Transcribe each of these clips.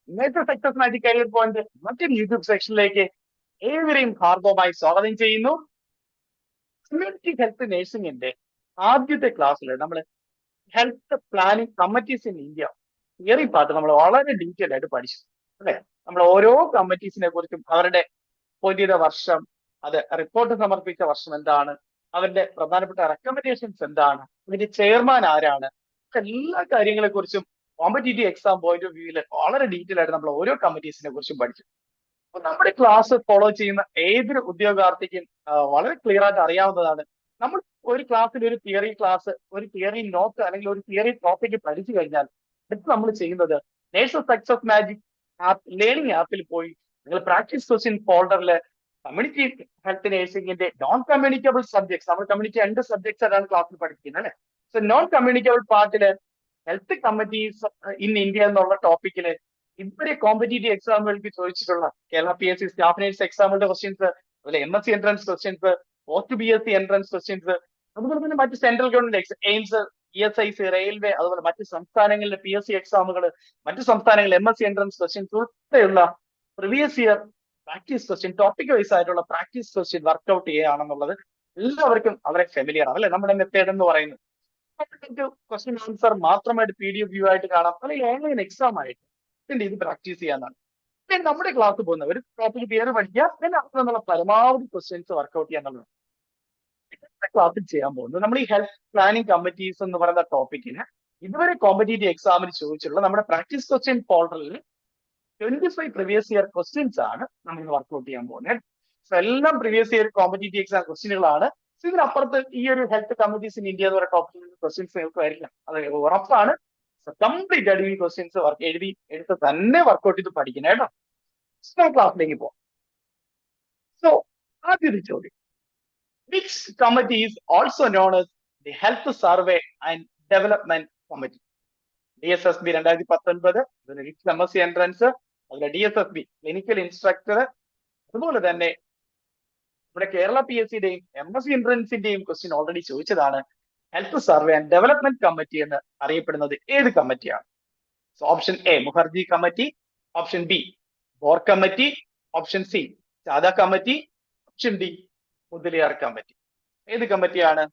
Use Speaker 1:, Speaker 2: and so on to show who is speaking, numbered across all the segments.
Speaker 1: ഇന്നത്തെ success magic career point മറ്റൊരു YouTube സെക്ഷനിലേക്ക് ഏവരെയും ഹാർദവമായി സ്വാഗതം ചെയ്യുന്നു. കമ്മ്യൂണിറ്റി ഹെൽത്ത് നഴ്സിംഗിന്റെ ആദ്യത്തെ ക്ലാസ്സിൽ നമ്മൾ health planning committees in India theory part നമ്മൾ വളരെ ഡീറ്റെയിൽ ആയിട്ട് പഠിച്ചു അല്ലെ. നമ്മൾ ഓരോ കമ്മിറ്റീസിനെ കുറിച്ചും അവരുടെ അപ്പോയിന്റ് ചെയ്ത വർഷം, അത് റിപ്പോർട്ട് സമർപ്പിച്ച വർഷം എന്താണ്, അവരുടെ പ്രധാനപ്പെട്ട റെക്കമെൻഡേഷൻസ് എന്താണ്, അതിന്റെ ചെയർമാൻ ആരാണ്, എല്ലാ കാര്യങ്ങളെ കുറിച്ചും കോമ്പറ്റേറ്റീവ് എക്സാം പോയിന്റ് ഓഫ് വ്യൂവിൽ വളരെ ഡീറ്റെയിൽ ആയിട്ട് നമ്മൾ ഓരോ കമ്മിറ്റീസിനെ കുറിച്ചും പഠിച്ചു. അപ്പൊ നമ്മുടെ ക്ലാസ് ഫോളോ ചെയ്യുന്ന ഏതൊരു ഉദ്യോഗാർത്ഥിക്കും വളരെ ക്ലിയർ ആയിട്ട് അറിയാവുന്നതാണ്. നമ്മൾ ഒരു ക്ലാസ്സിൽ ഒരു തിയറി ക്ലാസ്, ഒരു തിയറി നോട്ട് അല്ലെങ്കിൽ ഒരു തിയറി ടോപ്പിക് പഠിച്ചു കഴിഞ്ഞാൽ അടുത്ത് നമ്മൾ ചെയ്യുന്നത് nurse success magic app learning ആപ്പിൽ പോയി നിങ്ങൾ പ്രാക്ടീസ് ക്വസ്റ്റ്യൻ ഫോൾഡറിൽ കമ്മ്യൂണിറ്റി ഹെൽത്ത് നഴ്സിംഗിന്റെ നോൺ കമ്മ്യൂണിക്കബിൾ സബ്ജക്ട്സ്, നമ്മൾ കമ്മ്യൂണിറ്റി 2 സബ്ജക്ട്സ് ആണ് ക്ലാസ്സിൽ പഠിക്കുന്നത് അല്ലെ. സോ നോൺ കമ്മ്യൂണിക്കബിൾ പാർട്ടില് ഹെൽത്ത് കമ്മിറ്റീസ് ഇൻ ഇന്ത്യ എന്നുള്ള ടോപ്പിക്കില് ഇതുവരെ കോമ്പറ്റേറ്റീവ് എക്സാമുകൾക്ക് ചോദിച്ചിട്ടുള്ള കേരള PSC സ്റ്റാഫ് നേഴ്സ് എക്സാമുകളുടെ ക്വസ്റ്റ്യൻസ്, അതുപോലെ MSc entrance questions, post BSc entrance questions, അതുപോലെ തന്നെ മറ്റ് central government AIIMS, ESIC, railway, അതുപോലെ മറ്റ് സംസ്ഥാനങ്ങളിലെ PSC എക്സാമുകൾ, മറ്റു സംസ്ഥാനങ്ങളിലെ MSc എൻട്രൻസ് ക്വസ്റ്റ്യൻസ് ഉൾപ്പെടെയുള്ള previous year practice question, topic wise ആയിട്ടുള്ള പ്രാക്ടീസ് ക്വസ്റ്റ്യൻ വർക്ക്ഔട്ട് ചെയ്യുകയാണെന്നുള്ളത് എല്ലാവർക്കും വളരെ ഫെമിലിയർ ആണ് അല്ലെ. നമ്മുടെ മെത്തേഡ് എന്ന് പറയുന്നത് ക്വസ്റ്റ്യൻ ആൻസർ മാത്രമായിട്ട് PDF വ്യൂ ആയിട്ട് കാണാം, അല്ലെങ്കിൽ ഓൺലൈൻ എക്സാം ആയിട്ട് ഇത് പ്രാക്ടീസ് ചെയ്യാന്നാണ്. പിന്നെ നമ്മുടെ ക്ലാസ് പോകുന്ന ഒരു ടോപ്പിക് തിയറി പഠിക്കുക, പിന്നെ അതിൽ നിന്നുള്ള പരമാവധി ക്വസ്റ്റ്യൻസ് വർക്ക്ഔട്ട് ചെയ്യാന്നുള്ളതാണ് ക്ലാസ്സിൽ ചെയ്യാൻ പോകുന്നത്. നമ്മൾ ഈ ഹെൽത്ത് പ്ലാനിംഗ് കമ്മിറ്റീസ് എന്ന് പറയുന്ന ടോപ്പിക്കിന് ഇതുവരെ കോമ്പറ്റേറ്റീവ് എക്സാമിന് ചോദിച്ചിട്ടുള്ള നമ്മുടെ പ്രാക്ടീസ് ക്വസ്റ്റ്യൻ ഫോൾഡറിൽ 25 പ്രീവിയസ് ഇയർ ക്വസ്റ്റ്യൻസ് ആണ് നമ്മൾ വർക്ക്ഔട്ട് ചെയ്യാൻ പോകുന്നത്. സോ എല്ലാം പ്രീവിയസ് ഇയർ കോമ്പറ്റേറ്റീവ് എക്സാം ക്വസ്റ്റ്യനുകളാണ്. സോ ഇതിനപ്പുറത്ത് ഈ ഒരു ഹെൽത്ത് കമ്മിറ്റീസ് ഇൻ ഇന്ത്യ എന്ന് പറയുന്ന ടോപ്പിക്കിൽ ക്വസ്റ്റ്യൻസ് നിങ്ങൾക്ക് വരില്ല, അത് ഉറപ്പാണ്. കംപ്ലീറ്റ് ആയിട്ട് ഈ ക്വസ്റ്റ്യൻസ് എടുത്ത് തന്നെ വർക്ക്ഔട്ട് ചെയ്ത് പഠിക്കണം കേട്ടോ. ക്ലാസ്സിലേക്ക് പോവാം. സോ ആദ്യത്തെ ചോദ്യം, which committee is also known as the health survey and development committee? DSSB 2019, അതിൽ MSc എൻട്രൻസ്, അതിലെ DSSB ക്ലിനിക്കൽ ഇൻസ്ട്രക്ടർ, അതുപോലെ തന്നെ ഇവിടെ കേരള PSCയുടെയും MSc എൻട്രൻസിന്റെയും ക്വസ്റ്റ്യൻ ഓൾറെഡി ചോദിച്ചതാണ്. Health survey and development committee എന്ന് അറിയപ്പെടുന്നത് ഏത് കമ്മിറ്റിയാണ്? So option A Mukherjee committee, option B Bhore committee, option C Chadha committee, option D Mudaliar committee. ഏത് കമ്മിറ്റിയാണ്?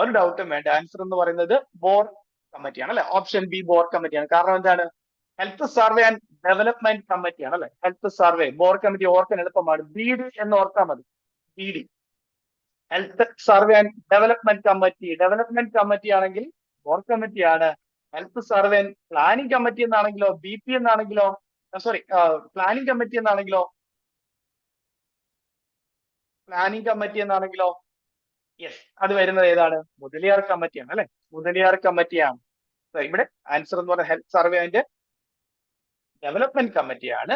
Speaker 1: ഒരു ഡൗട്ടും വേണ്ട, ആൻസർ എന്ന് പറയുന്നത് ബോർ കമ്മിറ്റിയാണ് അല്ലെ. ഓപ്ഷൻ ബി ബോർ കമ്മിറ്റിയാണ്. കാരണം എന്താണ്? ഹെൽത്ത് സർവേ ആൻഡ് ഡെവലപ്മെന്റ് കമ്മിറ്റിയാണ് അല്ലെ. ഹെൽത്ത് സർവേ, ബോർ കമ്മിറ്റി ഓർക്കാൻ എളുപ്പമാണ്, BD എന്ന് ഓർത്താൽ മതി. BD health survey and development committee. Development committee ആണെങ്കിൽ ബോർ കമ്മിറ്റിയാണ്. Health survey and planning committee എന്നാണെങ്കിലോ, BP എന്നാണെങ്കിലോ, സോറി പ്ലാനിംഗ് കമ്മിറ്റി എന്നാണെങ്കിലോ, യെസ്, അത് വരുന്നത് ഏതാണ്? മുതലിയാർ കമ്മിറ്റിയാണ് അല്ലെ. മുതലിയാർ കമ്മിറ്റിയാണ്. ഇവിടെ ആൻസർ എന്ന് പറയുന്നത് ഹെൽത്ത് സർവേ ആൻഡ് ഡെവലപ്മെന്റ് കമ്മിറ്റിയാണ്.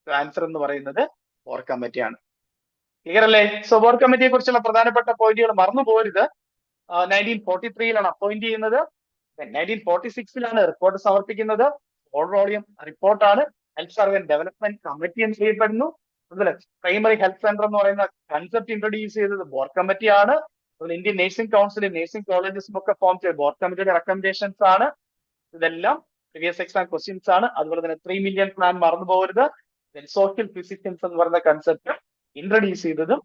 Speaker 1: ആൻസർ എന്ന് പറയുന്നത് ബോർ കമ്മിറ്റിയാണ്. ക്ലിയർ അല്ലേ? സോ ബോർ കമ്മിറ്റിയെ കുറിച്ചുള്ള പ്രധാനപ്പെട്ട പോയിന്റുകൾ മറന്നു പോരുത്. 1943 അപ്പോയിന്റ് ചെയ്യുന്നത്, 1946 റിപ്പോർട്ട് സമർപ്പിക്കുന്നത്. ഓൾ വോളിയം റിപ്പോർട്ടാണ്. Health survey and development committee എന്ന് ചെയ്യപ്പെടുന്നു. അതുപോലെ പ്രൈമറി ഹെൽത്ത് സെന്റർ എന്ന് പറയുന്ന കൺസെപ്റ്റ് ഇൻട്രൊഡ്യൂസ് ചെയ്തത് ബോർ കമ്മിറ്റിയാണ്. അതുപോലെ ഇന്ത്യൻ നേഴ്സിംഗ് കൗൺസിലും നേഴ്സിംഗ് കോളേജസും ഒക്കെ ഫോം ചെയ്ത ബോർ കമ്മിറ്റിയുടെ റെക്കമെൻഡേഷൻസ് ആണ്. ഇതെല്ലാം പ്രീവിയസ് എക്സാം ക്വസ്റ്റ്യൻസ് ആണ്. അതുപോലെ തന്നെ 3 മില്യൺ പ്ലാൻ മറന്നു പോകരുത്. സോഷ്യൽ ഫിസിഷ്യൻസ് എന്ന് പറയുന്ന കൺസെപ്റ്റ് ഇൻട്രൊഡ്യൂസ് ചെയ്തതും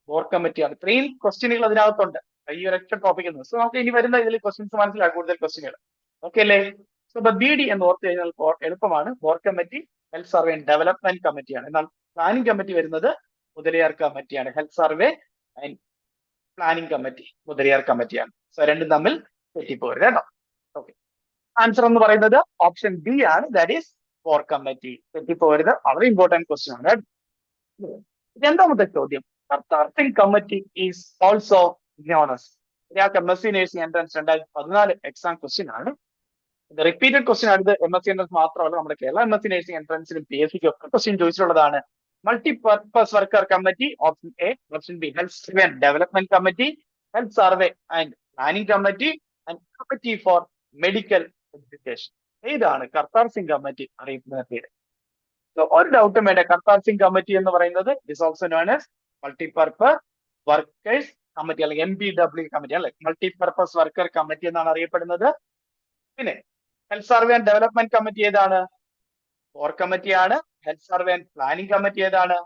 Speaker 1: ബോർ കമ്മിറ്റിയാണ്. 3 ക്വസ്റ്റ്യനുകൾ അതിനകത്തുണ്ട് ഈ ഒരൊറ്റ ടോപ്പിക്കിൽ നിന്ന്. സോ നമുക്ക് ഇനി വരുന്ന ഇതിൽ ക്വസ്റ്റ്യൻസ് മനസ്സിലാക്കും, കൂടുതൽ ക്വസ്റ്റ്യനുകൾ. ഓക്കെ അല്ലേ? സോ BD എന്ന് ഓർത്ത് കഴിഞ്ഞാൽ എളുപ്പമാണ്. Bhore committee health survey and development കമ്മിറ്റിയാണ്. എന്നാൽ പ്ലാനിംഗ് കമ്മിറ്റി വരുന്നത് മുതലിയാർ കമ്മിറ്റിയാണ്. Health survey and planning committee Mudaliar കമ്മിറ്റിയാണ്. സോ രണ്ടും തമ്മിൽ തെറ്റിപ്പോരുത് കേട്ടോ. ഓക്കെ, ആൻസർ എന്ന് പറയുന്നത് ഓപ്ഷൻ ബി ആണ്, ദാറ്റ് ഈസ് ബോർ കമ്മിറ്റി. തെറ്റിപ്പോരുത്, വളരെ ഇമ്പോർട്ടന്റ് ക്വസ്റ്റ്യൻ ആണ്. രണ്ടാമത്തെ ചോദ്യം, Kartar Singh committee is also known as. ഇയാൾക്ക് MSc nursing entrance 2014 exam question ആണ്. റിപ്പീറ്റഡ് ക്വസ്റ്റ്യൻ ആണ്. ഇത് MSc എൻട്രൻസ് മാത്രമല്ല, നമ്മുടെ കേരള MSc നഴ്സിംഗ് എൻട്രൻസിലും PSCക്കും ഒക്കെ ക്വസ്റ്റ്യൻ ചോദിച്ചിട്ടുള്ളതാണ്. Multipurpose worker committee, option A. Option B health survey and development committee, health survey and planning committee, and committee for medical education. ഏതാണ് കർത്താർ സിംഗ് കമ്മിറ്റി അറിയപ്പെടുന്ന പേര്? സോ ഒരു ഡൗട്ടും വേണ്ട, കർത്താർ സിംഗ് കമ്മിറ്റി എന്ന് പറയുന്നത് is also known as multipurpose workers committee, അല്ലെങ്കിൽ MPW committee അല്ലെ. മൾട്ടിപർപ്പസ് വർക്കർ കമ്മിറ്റി എന്നാണ് അറിയപ്പെടുന്നത്. പിന്നെ health survey and development committee ഏതാണ്? കോർ കമ്മിറ്റിയാണ്. Health survey and planning committee ഏതാണ്?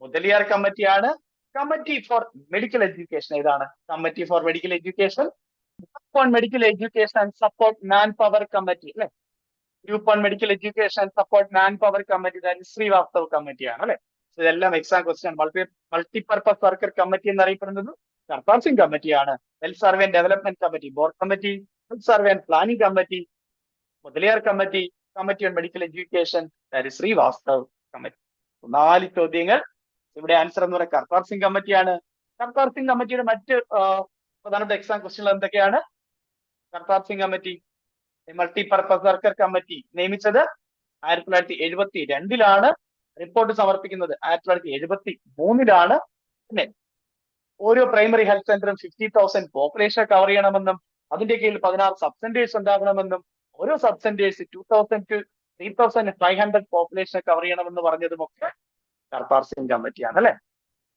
Speaker 1: മുതലിയാർ കമ്മിറ്റിയാണ്. കമ്മിറ്റി ഫോർ മെഡിക്കൽ എഡ്യൂക്കേഷൻ ഏതാണ്? Committee for medical education. On medical education and support manpower committee അല്ലെ? Group on medical education and support manpower committee Srivastav കമ്മിറ്റിയാണ് അല്ലെ? ഇതെല്ലാം exam question. Multipurpose worker committee എന്നറിയപ്പെടുന്നത് കർത്താർ സിംഗ് കമ്മിറ്റിയാണ്. Health survey and development committee board committee. Health survey and planning committee Mudaliar committee. Committee on medical education Srivastav committee. 4 ചോദ്യങ്ങൾ. ഇവിടെ answer എന്ന് പറയുന്നത് കർത്താർ സിംഗ് കമ്മിറ്റിയാണ്. കർത്താർ സിംഗ് കമ്മിറ്റിയുടെ മറ്റ് പ്രധാനപ്പെട്ട എക്സാം ക്വസ്റ്റ്യനുകൾ എന്തൊക്കെയാണ്? Kirthar Singh committee multipurpose worker committee നിയമിച്ചത് 1972 റിപ്പോർട്ട് സമർപ്പിക്കുന്നത് 1973. പിന്നെ ഓരോ പ്രൈമറി ഹെൽത്ത് സെന്ററും 50,000 പോപ്പുലേഷൻ കവർ ചെയ്യണമെന്നും അതിന്റെ കീഴിൽ 16 സബ് സെന്റേഴ്സ് ഉണ്ടാകണമെന്നും ഓരോ sub centres 2000 to 3500 population cover ചെയ്യണമെന്ന് പറഞ്ഞതുമൊക്കെ കർത്താർ സിംഗ് കമ്മിറ്റിയാണ് അല്ലെ?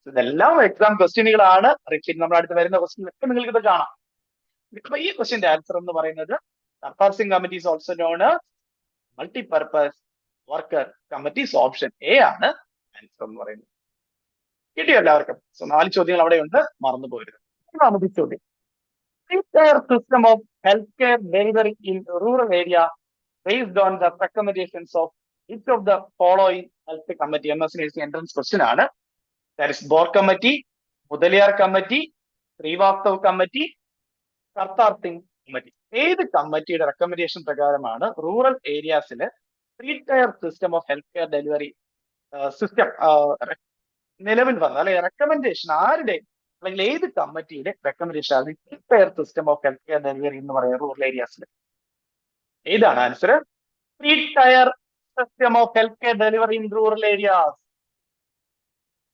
Speaker 1: ഇതെല്ലാം എക്സാം ക്വസ്റ്റ്യനുകളാണ്. റിപ്പീറ്റ് നമ്മൾ അടുത്ത് വരുന്ന ക്വസ്റ്റ്യനൊക്കെ നിങ്ങൾക്ക് ഇത് കാണാം. ഇപ്പൊ ഈ ക്വസ്റ്റ്യന്റെ ആൻസർ എന്ന് പറയുന്നത് Kirthar Singh committee is also non multipurpose worker committees. Option A ആണ് ആൻസർ എന്ന് പറയുന്നത്. കിട്ടിയോ എല്ലാവർക്കും? സോ 4 ചോദ്യങ്ങൾ അവിടെ ഉണ്ട്, മറന്നു പോകരുത്. 4ാമത്തെ ചോദ്യം, system of health care delivery in rural area based on the recommendations of each of the following health committee. MSc entrance question ആണ്. That is Board Committee, Mudaliar Committee, Srivastav Committee, Kartar Singh Committee. ഏത് കമ്മിറ്റിയുടെ recommendation പ്രകാരമാണ് rural ഏരിയാസിൽ 3-tier system of health care delivery system നിലവിൽ വന്നത്? അല്ലെ recommendation ആരുടെ അല്ലെങ്കിൽ ഏത് കമ്മിറ്റിയുടെ റെക്കമെൻഡേഷൻ ആണ് 3-tier system of health care delivery എന്ന് പറയുന്നത് റൂറൽ ഏരിയാസിൽ? ഏതാണ് answer? 3-tier system of health care delivery in rural areas.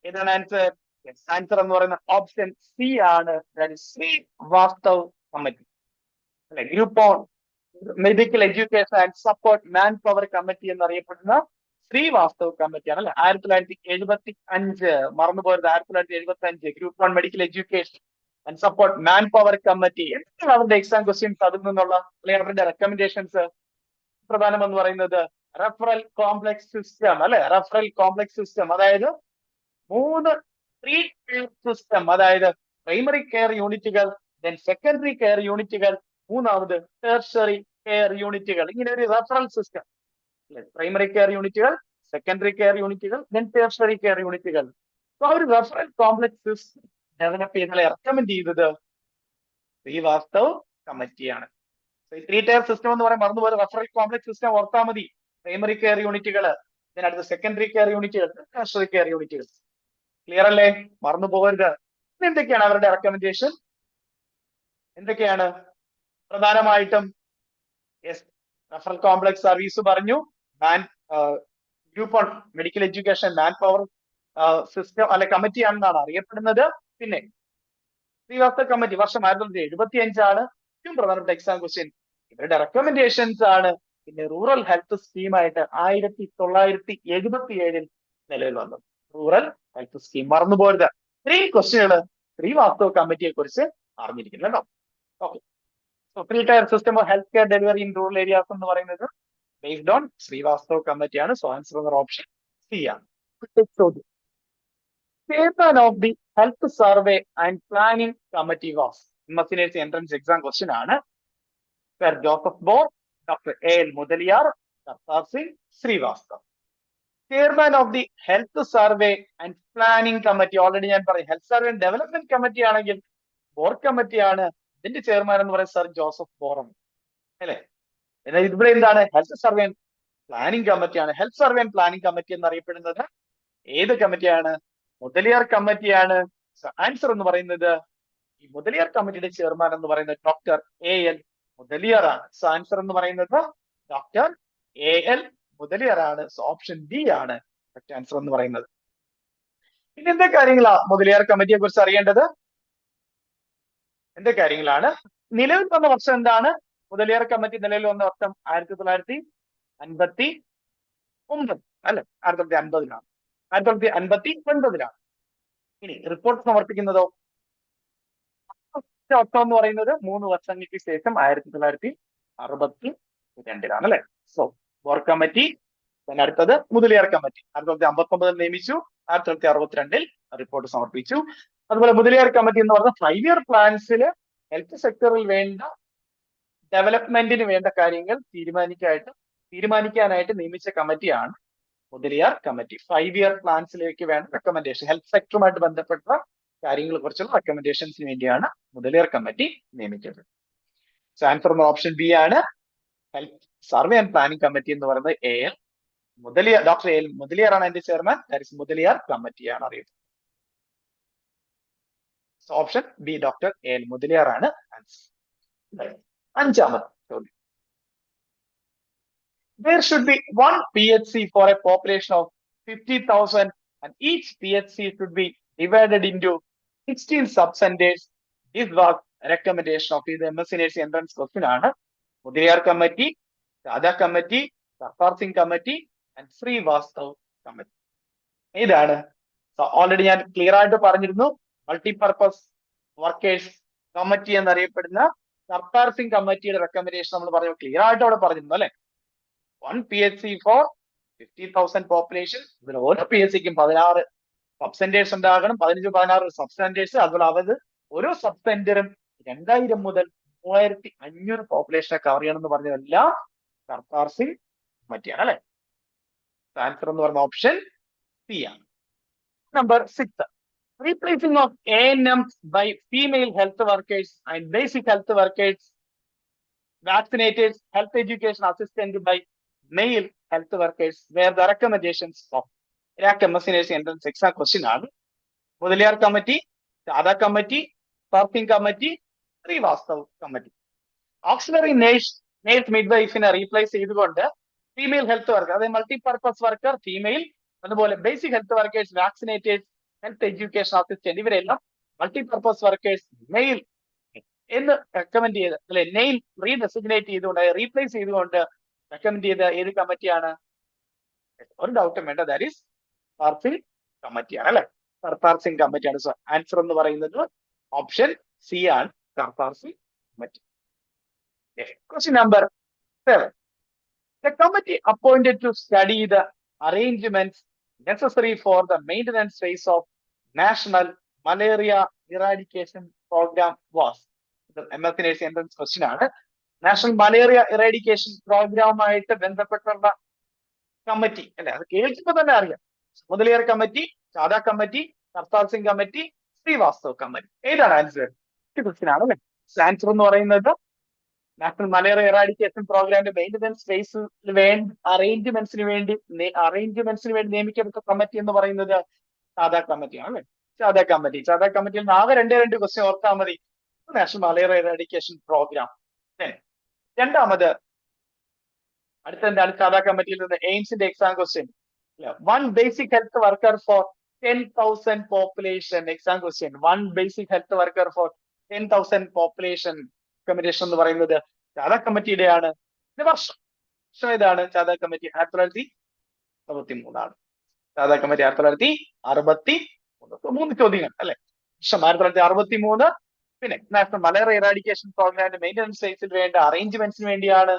Speaker 1: ഏതാണ് ആൻസർ? ആൻസർ എന്ന് പറയുന്ന ഓപ്ഷൻ സി ആണ്. ശ്രീവാസ്തവ് കമ്മിറ്റി അല്ലെ? Group on medical education and support manpower committee എന്നറിയപ്പെടുന്ന ശ്രീവാസ്തവ് കമ്മിറ്റിയാണ് അല്ലെ? 1975 മറന്നുപോയത്. 1975 group on medical education and support manpower committee. എന്താണ് അവരുടെ എക്സാം ക്വസ്റ്റ്യൻസ് അതിൽ നിന്നുള്ള അല്ലെങ്കിൽ അവരുടെ റെക്കമെൻഡേഷൻസ്? പ്രധാനമെന്ന് പറയുന്നത് റെഫറൽ കോംപ്ലക്സ് സിസ്റ്റം അല്ലെ? റെഫറൽ കോംപ്ലക്സ് സിസ്റ്റം, അതായത് 3 സിസ്റ്റം, അതായത് പ്രൈമറി കെയർ യൂണിറ്റുകൾ, ദെൻ സെക്കൻഡറി കെയർ യൂണിറ്റുകൾ, മൂന്നാമത് ടെർഷറി കെയർ യൂണിറ്റുകൾ. ഇങ്ങനെ ഒരു റെഫറൽ സിസ്റ്റം അല്ലെ? പ്രൈമറി കെയർ യൂണിറ്റുകൾ, സെക്കൻഡറി കെയർ യൂണിറ്റുകൾ, ദെൻ ടെർഷറി കെയർ യൂണിറ്റുകൾ. ആ ഒരു റെഫറൽ കോംപ്ലക്സ് സിസ്റ്റം ഡെവലപ്പ് ചെയ്ത് റെക്കമെൻഡ് ചെയ്തത് ശ്രീവാസ്തവ് കമ്മിറ്റിയാണ്. 3-tier സിസ്റ്റം എന്ന് പറയാൻ മറന്നുപോലെ റെഫറൽ കോംപ്ലക്സ് സിസ്റ്റം ഓർത്താൽ മതി. പ്രൈമറി കെയർ യൂണിറ്റുകൾ, അടുത്ത സെക്കൻഡറി കെയർ യൂണിറ്റുകൾ, ടെർഷറി കെയർ യൂണിറ്റുകൾ. ക്ലിയർ അല്ലേ? മറന്നു പോകരുത്. എന്തൊക്കെയാണ് അവരുടെ റെക്കമെൻഡേഷൻ? എന്തൊക്കെയാണ്? പ്രധാനമായിട്ടും റെഫറൽ കോംപ്ലക്സ് സർവീസ് പറഞ്ഞു, group on medical education man power system അല്ലെ കമ്മിറ്റി ആണെന്നാണ് അറിയപ്പെടുന്നത്. പിന്നെ ശ്രീവാസ്തവ് കമ്മിറ്റി വർഷം 1975 ഏറ്റവും പ്രധാനപ്പെട്ട എക്സാം ക്വസ്റ്റ്യൻ ഇവരുടെ റെക്കമെൻഡേഷൻസ് ആണ്. പിന്നെ റൂറൽ ഹെൽത്ത് സ്കീമായിട്ട് 1977 നിലവിൽ വന്നത് റൂറൽ ഹെൽത്ത് സ്കീം. മറന്നുപോരുത്. 3 ക്വസ്റ്റ്യനുകൾ ശ്രീവാസ്തവ് കമ്മിറ്റിയെ കുറിച്ച് അറിഞ്ഞിരിക്കുന്നു കേട്ടോ. Okay, so 3-tier system of health care delivery in rural areas എന്ന് പറയുന്നത് ബേസ്ഡ് ഓൺ ശ്രീവാസ്തവ് കമ്മിറ്റിയാണ്. സോ ആൻസർ എന്ന ഓപ്ഷൻ സി ആണ്. ചോദ്യം, chairman of the health survey and planning committee was? MSc entrance exam question ആണ്. Sir Joseph Bore, Dr. A.L. Mudaliar, Kartar Singh, Srivastav. Chairman of the health survey and planning committee already ഞാൻ പറയും. Health survey and development committee ആണെങ്കിൽ board committee ആണ്. ഇതിന്റെ chairman എന്ന് പറയുന്നത് sir Joseph bore അല്ലെ? എന്നാൽ ഇവിടെ എന്താണ്? ഹെൽത്ത് സർവേ ആൻഡ് പ്ലാനിംഗ് കമ്മിറ്റിയാണ്. Health survey and planning committee എന്നറിയപ്പെടുന്നത് ഏത് കമ്മിറ്റിയാണ്? മുതലിയാർ കമ്മിറ്റിയാണ്. ആൻസർ എന്ന് പറയുന്നത് ഈ മുതലിയാർ കമ്മിറ്റിയുടെ ചെയർമാൻ എന്ന് പറയുന്നത് ഡോക്ടർ A.L. മുതലിയാർ ആണ്. സോ ആൻസർ എന്ന് പറയുന്നത് ഡോക്ടർ A.L. മുതലിയാർ ആണ്. സോ ഓപ്ഷൻ ഡി ആണ് ആൻസർ എന്ന് പറയുന്നത്. പിന്നെ എന്തൊക്കെ കാര്യങ്ങളാ മുതലിയാർ കമ്മിറ്റിയെ കുറിച്ച് അറിയേണ്ടത്? എന്തൊക്കെ കാര്യങ്ങളാണ്? നിലവിൽ വന്ന വർഷം എന്താണ്? മുതലിയാർ കമ്മിറ്റി നിലവിൽ വന്ന വർഷം 1959 അല്ലെ? 1950 1959. ഇനി റിപ്പോർട്ട് സമർപ്പിക്കുന്നതോ വർഷം എന്ന് പറയുന്നത് 3 വർഷങ്ങൾക്ക് ശേഷം 1962 അല്ലെ? സോ ബോർഡ് കമ്മിറ്റി പിന്നെ അടുത്തത് മുതലിയാർ കമ്മിറ്റി 1959 നിയമിച്ചു, 1962 റിപ്പോർട്ട് സമർപ്പിച്ചു. അതുപോലെ മുതലിയാർ കമ്മിറ്റി എന്ന് പറഞ്ഞ 5 ഇയർ പ്ലാൻസിൽ ഹെൽത്ത് സെക്ടറിൽ വേണ്ട ഡെവലപ്മെന്റിന് വേണ്ട കാര്യങ്ങൾ തീരുമാനിക്കാനായിട്ട് നിയമിച്ച കമ്മിറ്റിയാണ് മുതലിയാർ കമ്മിറ്റി. 5 ഇയർ പ്ലാൻസിലേക്ക് വേണ്ട റെക്കമെൻഡേഷൻ, ഹെൽത്ത് സെക്ടറുമായിട്ട് ബന്ധപ്പെട്ട കാര്യങ്ങളെ കുറിച്ചുള്ള റെക്കമെൻഡേഷൻസിന് വേണ്ടിയാണ് മുതലിയാർ കമ്മിറ്റി നിയമിക്കുന്നത്. ആൻസർ ഓപ്ഷൻ ബി ആണ്. Health survey and planning committee എന്ന് പറയുന്നത് AL Mudaliar, doctor AL Mudaliar ആണ് അതിന്റെ ചെയർമാൻ. ദാറ്റ് ഇസ് മുതലിയാർ കമ്മിറ്റിയാണ് അറിയുന്നത്. Option B doctor AL Mudaliar ആണ് ആൻസർ. അഞ്ചാമത് ചോദ്യം. There should be one PHC for a population of 50,000 and each PHC should be divided into 16 sub-centers. This was a recommendation of the MSc Nursing entrance question ആണ്. Mudaliar committee, ദാദ committee, Kartar Singh committee and Srivastav committee. ഇതാണ് already ഞാൻ clear ആയിട്ട് പറഞ്ഞിരുന്നു. Multipurpose workers committee എന്നറിയപ്പെടുന്ന കർത്താർ സിംഗ് കമ്മിറ്റിയുടെ recommendation നമ്മൾ പറഞ്ഞു, ക്ലിയർ ആയിട്ട് അവിടെ പറഞ്ഞിരുന്നു അല്ലെ. 1 PHC for 50,000 population. ഇതിൽ ഓരോ PHCക്കും 16 സബ് സെന്റേഴ്സ് ഉണ്ടാകണം, 15-16 സബ് സെന്റേഴ്സ്. അതുപോലെ ഓരോ സബ് സെന്ററും 2000 മുതൽ 3500 പോപ്പുലേഷനെ കവർ ചെയ്യണം എന്ന് പറഞ്ഞതെല്ലാം കർത്താർ സിംഗ് കമ്മിറ്റിയാണ് അല്ലെ. ആൻസർ എന്ന് പറഞ്ഞ ഓപ്ഷൻ സി ആണ്. Number 6, replacing of ANMs by female health workers and basic health workers, vaccinators, health education assistant by male health workers were the recommendations of MSc Nursing entrance exam question ആണ്. Mudaliar committee, ദാദ committee, പാർക്കിംഗ് committee, Srivastav committee. Auxiliary nurse മിഡ്വൈഫിനെ replace ചെയ്തുകൊണ്ട് female health worker, അതായത് multipurpose worker female, അതുപോലെ basic health workers, vaccinators, health education assistant ഇവരെല്ലാം multipurpose workers male എന്ന് recommend ചെയ്ത് അല്ലെ, നെയിൽ റീഡെസിഗ്നേറ്റ് ചെയ്തുകൊണ്ട് റീപ്ലേസ് ചെയ്തുകൊണ്ട് റെക്കമെൻഡ് ചെയ്ത ഏത് കമ്മിറ്റിയാണ്? ഒരു ഡൗട്ടും വേണ്ട, ദാറ്റ് ഈസ് കർത്താർ സിംഗ് കമ്മിറ്റിയാണ് അല്ലെ. കർത്താർ സിംഗ് കമ്മിറ്റിയാണ്. സോ ആൻസർ എന്ന് പറയുന്നത് ഓപ്ഷൻ സി ആണ്, Kirthar Singh committee. Question number 7. The committee appointed to study the arrangements necessary for the maintenance phase of National Malaria Eradication Program was. MSc Nursing entrance question ആണ്. National malaria eradication പ്രോഗ്രാമായിട്ട് ബന്ധപ്പെട്ടുള്ള committee അല്ലെ, അത് കേൾക്കുമ്പോൾ തന്നെ അറിയാം. Mudaliar committee, ദാദ committee, Kartar Singh committee, Srivastav committee. ഏതാണ് ആൻസർ? ക്വസ്റ്റ്യൻ ആണ് അല്ലെ. ആൻസർ എന്ന് പറയുന്നത് നാഷണൽ മലേറിയ ഇറാഡിക്കേഷൻ പ്രോഗ്രാമിന്റെ മെയിൻ്റനൻസ് ഫേസിൽ വേണ്ട അറേഞ്ച്മെന്റ്സിന് വേണ്ടി നിയമിക്കപ്പെട്ട കമ്മിറ്റി എന്ന് പറയുന്നത് ദാദ കമ്മിറ്റിയാണ് അല്ലെ. ദാദ കമ്മിറ്റിയിൽ നിന്ന് ആകെ രണ്ട് ക്വസ്റ്റ്യൻ ഓർത്താൽ മതി. National malaria eradication programme. രണ്ടാമത് അടുത്ത ദാദ കമ്മിറ്റിയിൽ നിന്ന് എയിംസിന്റെ exam question, 1 basic health worker for 10,000 population exam question. 1 basic health worker for 10,000 population recommendation എന്ന് പറയുന്നത് ദാദ കമ്മിറ്റിയുടെയാണ്. വർഷം ഏതാണ്? ദാദ കമ്മിറ്റി 1963 ആണ്. ദാദ കമ്മിറ്റി 1963. 3 ചോദ്യങ്ങൾ അല്ലെ. വർഷം 1963. പിന്നെ നാഷണൽ മലേറിയ ഇറാഡിക്കേഷൻ പ്രോഗ്രാമിന്റെ മെയിൻ്റനൻസ് ഫേസിൽ വേണ്ട അറേഞ്ച്മെന്റ്സിന് വേണ്ടിയാണ്,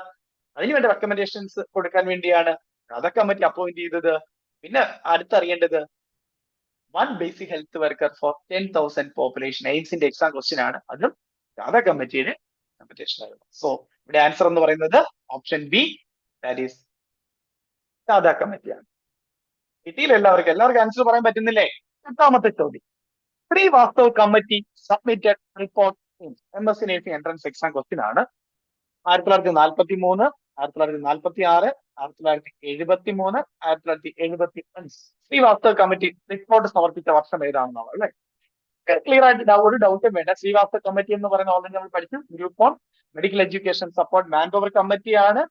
Speaker 1: അതിനുവേണ്ട റെക്കമെൻഡേഷൻസ് കൊടുക്കാൻ വേണ്ടിയാണ് ദാദ കമ്മിറ്റി അപ്പോയിന്റ് ചെയ്തത്. പിന്നെ അടുത്തറിയേണ്ടത് 1 basic health worker for 10,000 population എയിംസിന്റെ എക്സാം ക്വസ്റ്റ്യൻ ആണ്. അതും ദാദ കമ്മിറ്റിയുടെ റെക്കമെൻഡേഷൻ ആയിരുന്നു. സോ ഇവിടെ ആൻസർ എന്ന് പറയുന്നത് ഓപ്ഷൻ ബി, ദാറ്റ് ഈസ് ദാദ കമ്മിറ്റിയാണ്. കിട്ടിയില്ല എല്ലാവർക്കും ആൻസർ പറയാൻ പറ്റുന്നില്ലേ? എട്ടാമത്തെ ചോദ്യം. Srivastav committee submitted report MSc Nursing entrance exam question ആണ്. 1943, 1946, 1973, 1975 ശ്രീവാസ്തവ് കമ്മിറ്റി റിപ്പോർട്ട് സമർപ്പിച്ച വർഷം ഏതാണെന്നാണ് അല്ലെ. ക്ലിയർ ആയിട്ട് ഒരു ഡൗട്ടും വേണ്ട. ശ്രീവാസ്തവ് കമ്മിറ്റി എന്ന് പറയുന്ന ഓൾറെഡി നമ്മൾ പഠിച്ചു. Group on medical education support man power കമ്മിറ്റിയാണ്.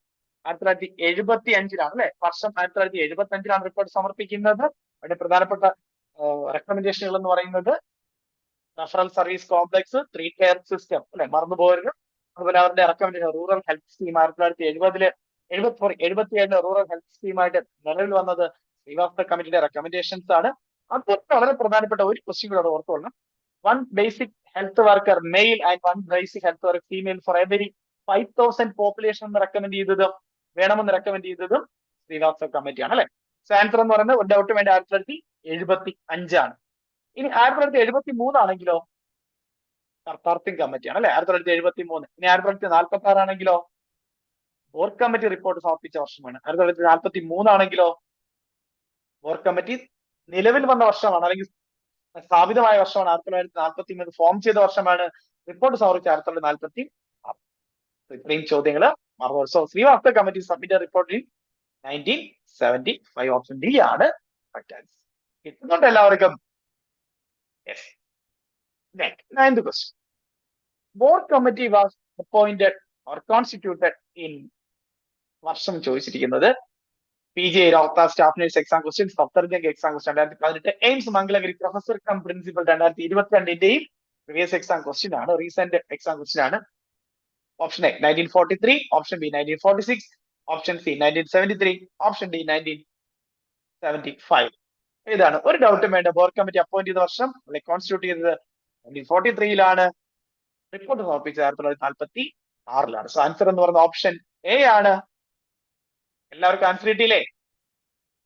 Speaker 1: 1975 അല്ലെ. വർഷം 1975 റിപ്പോർട്ട് സമർപ്പിക്കുന്നത്. അവിടെ പ്രധാനപ്പെട്ട റെക്കമെൻഡേഷനുകൾ എന്ന് പറയുന്നത് referral service complex, 3 tier system അല്ലെ, മറന്നുപോകരുത്. അതുപോലെ അവരുടെ recommendation rural health scheme 1977 rural health സ്കീമായിട്ട് നിലവിൽ വന്നത് ശ്രീവാസ്തവ് കമ്മിറ്റിയുടെ റെക്കമെൻഡേഷൻസ് ആണ്. അതുപോലെ വളരെ പ്രധാനപ്പെട്ട ഒരു ക്വസ്റ്റ്യൻ കൂടെ ഓർത്തുകൊള്ളണം. 1 basic health worker male and 1 basic health worker female for every 5,000 population എന്ന് വേണമെന്ന് റെക്കമെൻഡ് ചെയ്തതും ശ്രീവാസ്തവ കമ്മിറ്റിയാണ് അല്ലെ. സോ ആൻസർ എന്ന് പറയുന്നത് ഒരു ഡൗട്ട് വേണ്ടി 1975 ഇനി 1973 കർത്താർ സിംഗ് കമ്മിറ്റിയാണ് അല്ലെ. 1973. ഇനി 1946 വോർ കമ്മിറ്റി റിപ്പോർട്ട് സമർപ്പിച്ച വർഷമാണ്. 1943 വോർ കമ്മിറ്റി നിലവിൽ വന്ന വർഷമാണ്, അല്ലെങ്കിൽ സ്ഥാപിതമായ വർഷമാണ്. 1943 ഫോം ചെയ്ത വർഷമാണ്. റിപ്പോർട്ട് സമർപ്പിച്ച 1946. ഇത്രയും ചോദ്യങ്ങള് മറന്നു. So Srivastava committee submit report in 1975. Option D ആണ് കിട്ടുന്നുണ്ട് എല്ലാവർക്കും. Ninth question. Board committee was appointed or constituted in വർഷം ചോദിച്ചിരിക്കുന്നത് PG Rota staff nurse exam question, Safdarjung exam question 2018, AIIMS Mangalagiri professor cum principal 2022 previous exam question ആണ്, recent exam question ആണ്. Option A 1943, option B 1946, option C 1973, option D 1975. ഇതാണ് ഒരു ഡൗട്ടും വേണ്ട. Board committee appoint ചെയ്ത വർഷം, കോൺസ്റ്റിറ്റ്യൂട്ട് ചെയ്തത് 1943 റിപ്പോർട്ട് സമർപ്പിച്ചത് 1946. സോ ആൻസർ എന്ന് പറയുന്ന ഓപ്ഷൻ എ ആണ്. എല്ലാവർക്കും ആൻസർ കിട്ടിയില്ലേ?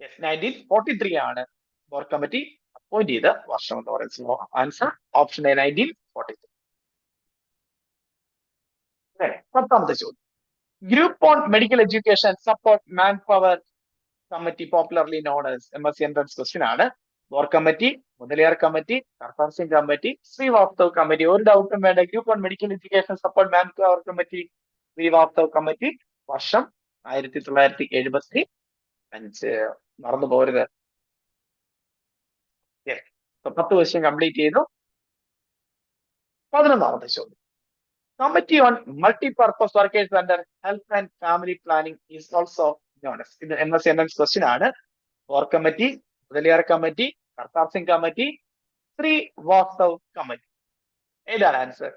Speaker 1: 1943 ആണ് ബോർഡ് കമ്മിറ്റി അപ്പോയിന്റ് ചെയ്ത വർഷം എന്ന് പറയുന്നത്. Answer option A 1943. പത്താമത്തെ ചോദ്യം. Group on medical education support manpower committee, popularly known as MSc entrance question ആണ്. ബോർഡ് committee, Mudaliar committee, Kartar Singh committee, Srivastav committee. ഒരു ഡൗട്ടും വേണ്ട. Group on medical education support manpower committee, Srivastav committee. വർഷം 1975. മറന്നു പോരുത്. 10 ക്വസ്റ്റ്യൻ കംപ്ലീറ്റ് ചെയ്തു. 11ാമത്തെ ചോദ്യം. Committee on multipurpose workers under health and family planning is also known as. ഇത് MSc എൻട്രൻസ് ക്വസ്റ്റ്യൻ ആണ്. ബോർഡ് committee, Mudaliar committee, Kartar Singh committee, Srivastav committee. ഏതാണ് answer?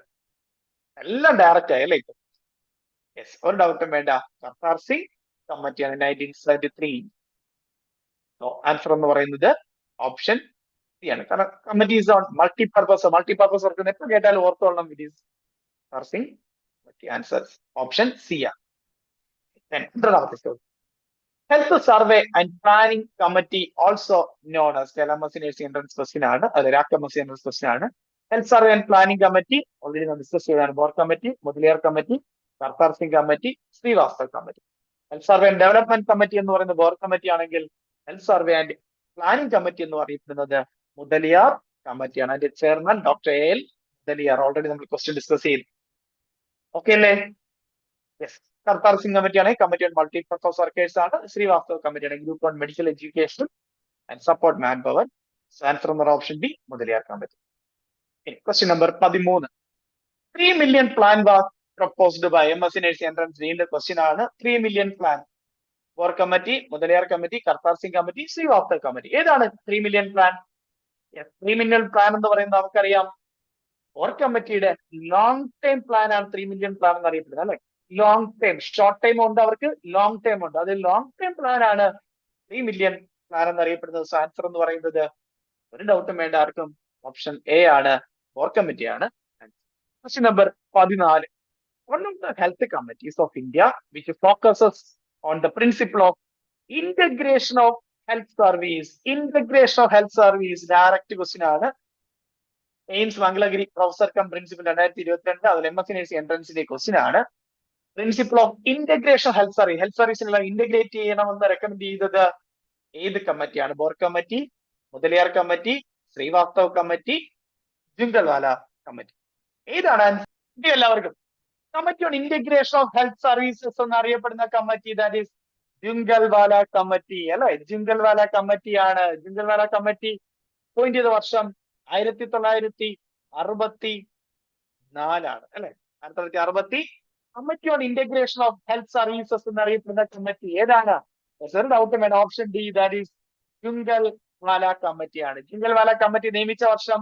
Speaker 1: എല്ലാം ഡയറക്റ്റ് ആയല്ലേ? യെസ്, ഒരു ഡൗട്ടും വേണ്ട. കർത്താർ സിംഗ് കമ്മിറ്റിയാണ് 1973. ആൻസർ എന്ന് പറയുന്നത് ഓപ്ഷൻ സി ആണ്. കാരണം committee is on multipurpose work എപ്പോൾ കേട്ടാലും ഓർത്തോളണം. It is Kartar Singh committee. Answer option C ആണ്. 12ാമത്തെ ചോദ്യം. Health survey and planning committee also known as. MSc nursing entrance question ആണ്. അത് MSc എൻട്രൻസ് ക്വസ്റ്റ്യൻ ആണ്. Health survey and planning committee already നമ്മൾ ഡിസ്കസ് ചെയ്തതാണ്. ബോർഡ് committee, Mudaliar committee, Kartar Singh committee, Srivastav committee. Health survey and development committee എന്ന് പറയുന്നത് ബോർഡ് committee ആണെങ്കിൽ, health survey and planning committee എന്ന് പറയപ്പെടുന്നത് മുതലിയാർ കമ്മിറ്റിയാണ്. അതിന്റെ chairman doctor AL Mudaliar. Already നമ്മൾ ക്വസ്റ്റ്യൻ ഡിസ്കസ് ചെയ്തു. ഓക്കെ അല്ലേ? യെസ്. കർത്താർ സിംഗ് കമ്മിറ്റിയാണ് കമ്മിറ്റി ഓൺ മൾട്ടിപർപ്പസ് വർക്കേഴ്സ് ആണ്. ശ്രീവാസ്തവ് കമ്മിറ്റിയാണ് group on medical education and support manpower. Answer എന്ന option B Mudaliar committee. Question number 13. 3 million plan was proposed by MSc nursing entrance ഡീന്റെ question ആണ്. 3 million plan. ബോർഡ് committee, Mudaliar committee, Kartar Singh committee, Srivastav committee. ഏതാണ് 3 million plan? 3 million plan എന്ന് പറയുന്നത് നമുക്കറിയാം board കമ്മിറ്റിയുടെ long time plan ആണ്. 3 million പ്ലാൻ എന്ന് അറിയപ്പെടുന്നത് അല്ലെ. ലോങ് ടൈം, ഷോർട്ട് ടൈം ഉണ്ട്, അവർക്ക് ലോങ് ടൈം ഉണ്ട്. അത് ലോങ് ടൈം പ്ലാൻ ആണ് 3 million പ്ലാൻ എന്നറിയപ്പെടുന്നത്. സോ ആൻസർ എന്ന് പറയുന്നത് ഒരു ഡൗട്ടും വേണ്ട ആർക്കും ഓപ്ഷൻ എ ആണ്. ബോർഡ് കമ്മിറ്റിയാണ്. Question number 14. One of the health committees of India which focuses on the principle of integration of health service. Integration of health service direct question ആണ്. AIIMS Mangalagiri professor cum principal 2022. അതിൽ MSc nursing എൻട്രൻസിന്റെ question ആണ്. Principle of integration health service. ഹെൽത്ത് സർവീസിനെല്ലാം integrate ചെയ്യണമെന്ന് recommend ചെയ്തത് ഏത് കമ്മിറ്റിയാണ്? ബോർഡ് committee, Mudaliar committee, Srivastav committee, Jungalwalla committee. ഏതാണ് എല്ലാവർക്കും? Committee on integration of health services എന്നറിയപ്പെടുന്ന committee that is Jungalwalla committee അല്ലെ. ജുങ്കൽവാല കമ്മിറ്റിയാണ്. ജുങ്കൽവാല കമ്മിറ്റി അപ്പോയിന്റ് ചെയ്ത വർഷം 1964 അല്ലെ. 1960. Committee on integration of health services എന്നറിയപ്പെടുന്ന കമ്മിറ്റി ഏതാണ്? ഡൗട്ട് വേണം. ഓപ്ഷൻ ഡി ദാറ്റ് ഈസ് ജുങ്കൽവാല കമ്മിറ്റിയാണ്. ജുങ്കൽവാല കമ്മിറ്റി നിയമിച്ച വർഷം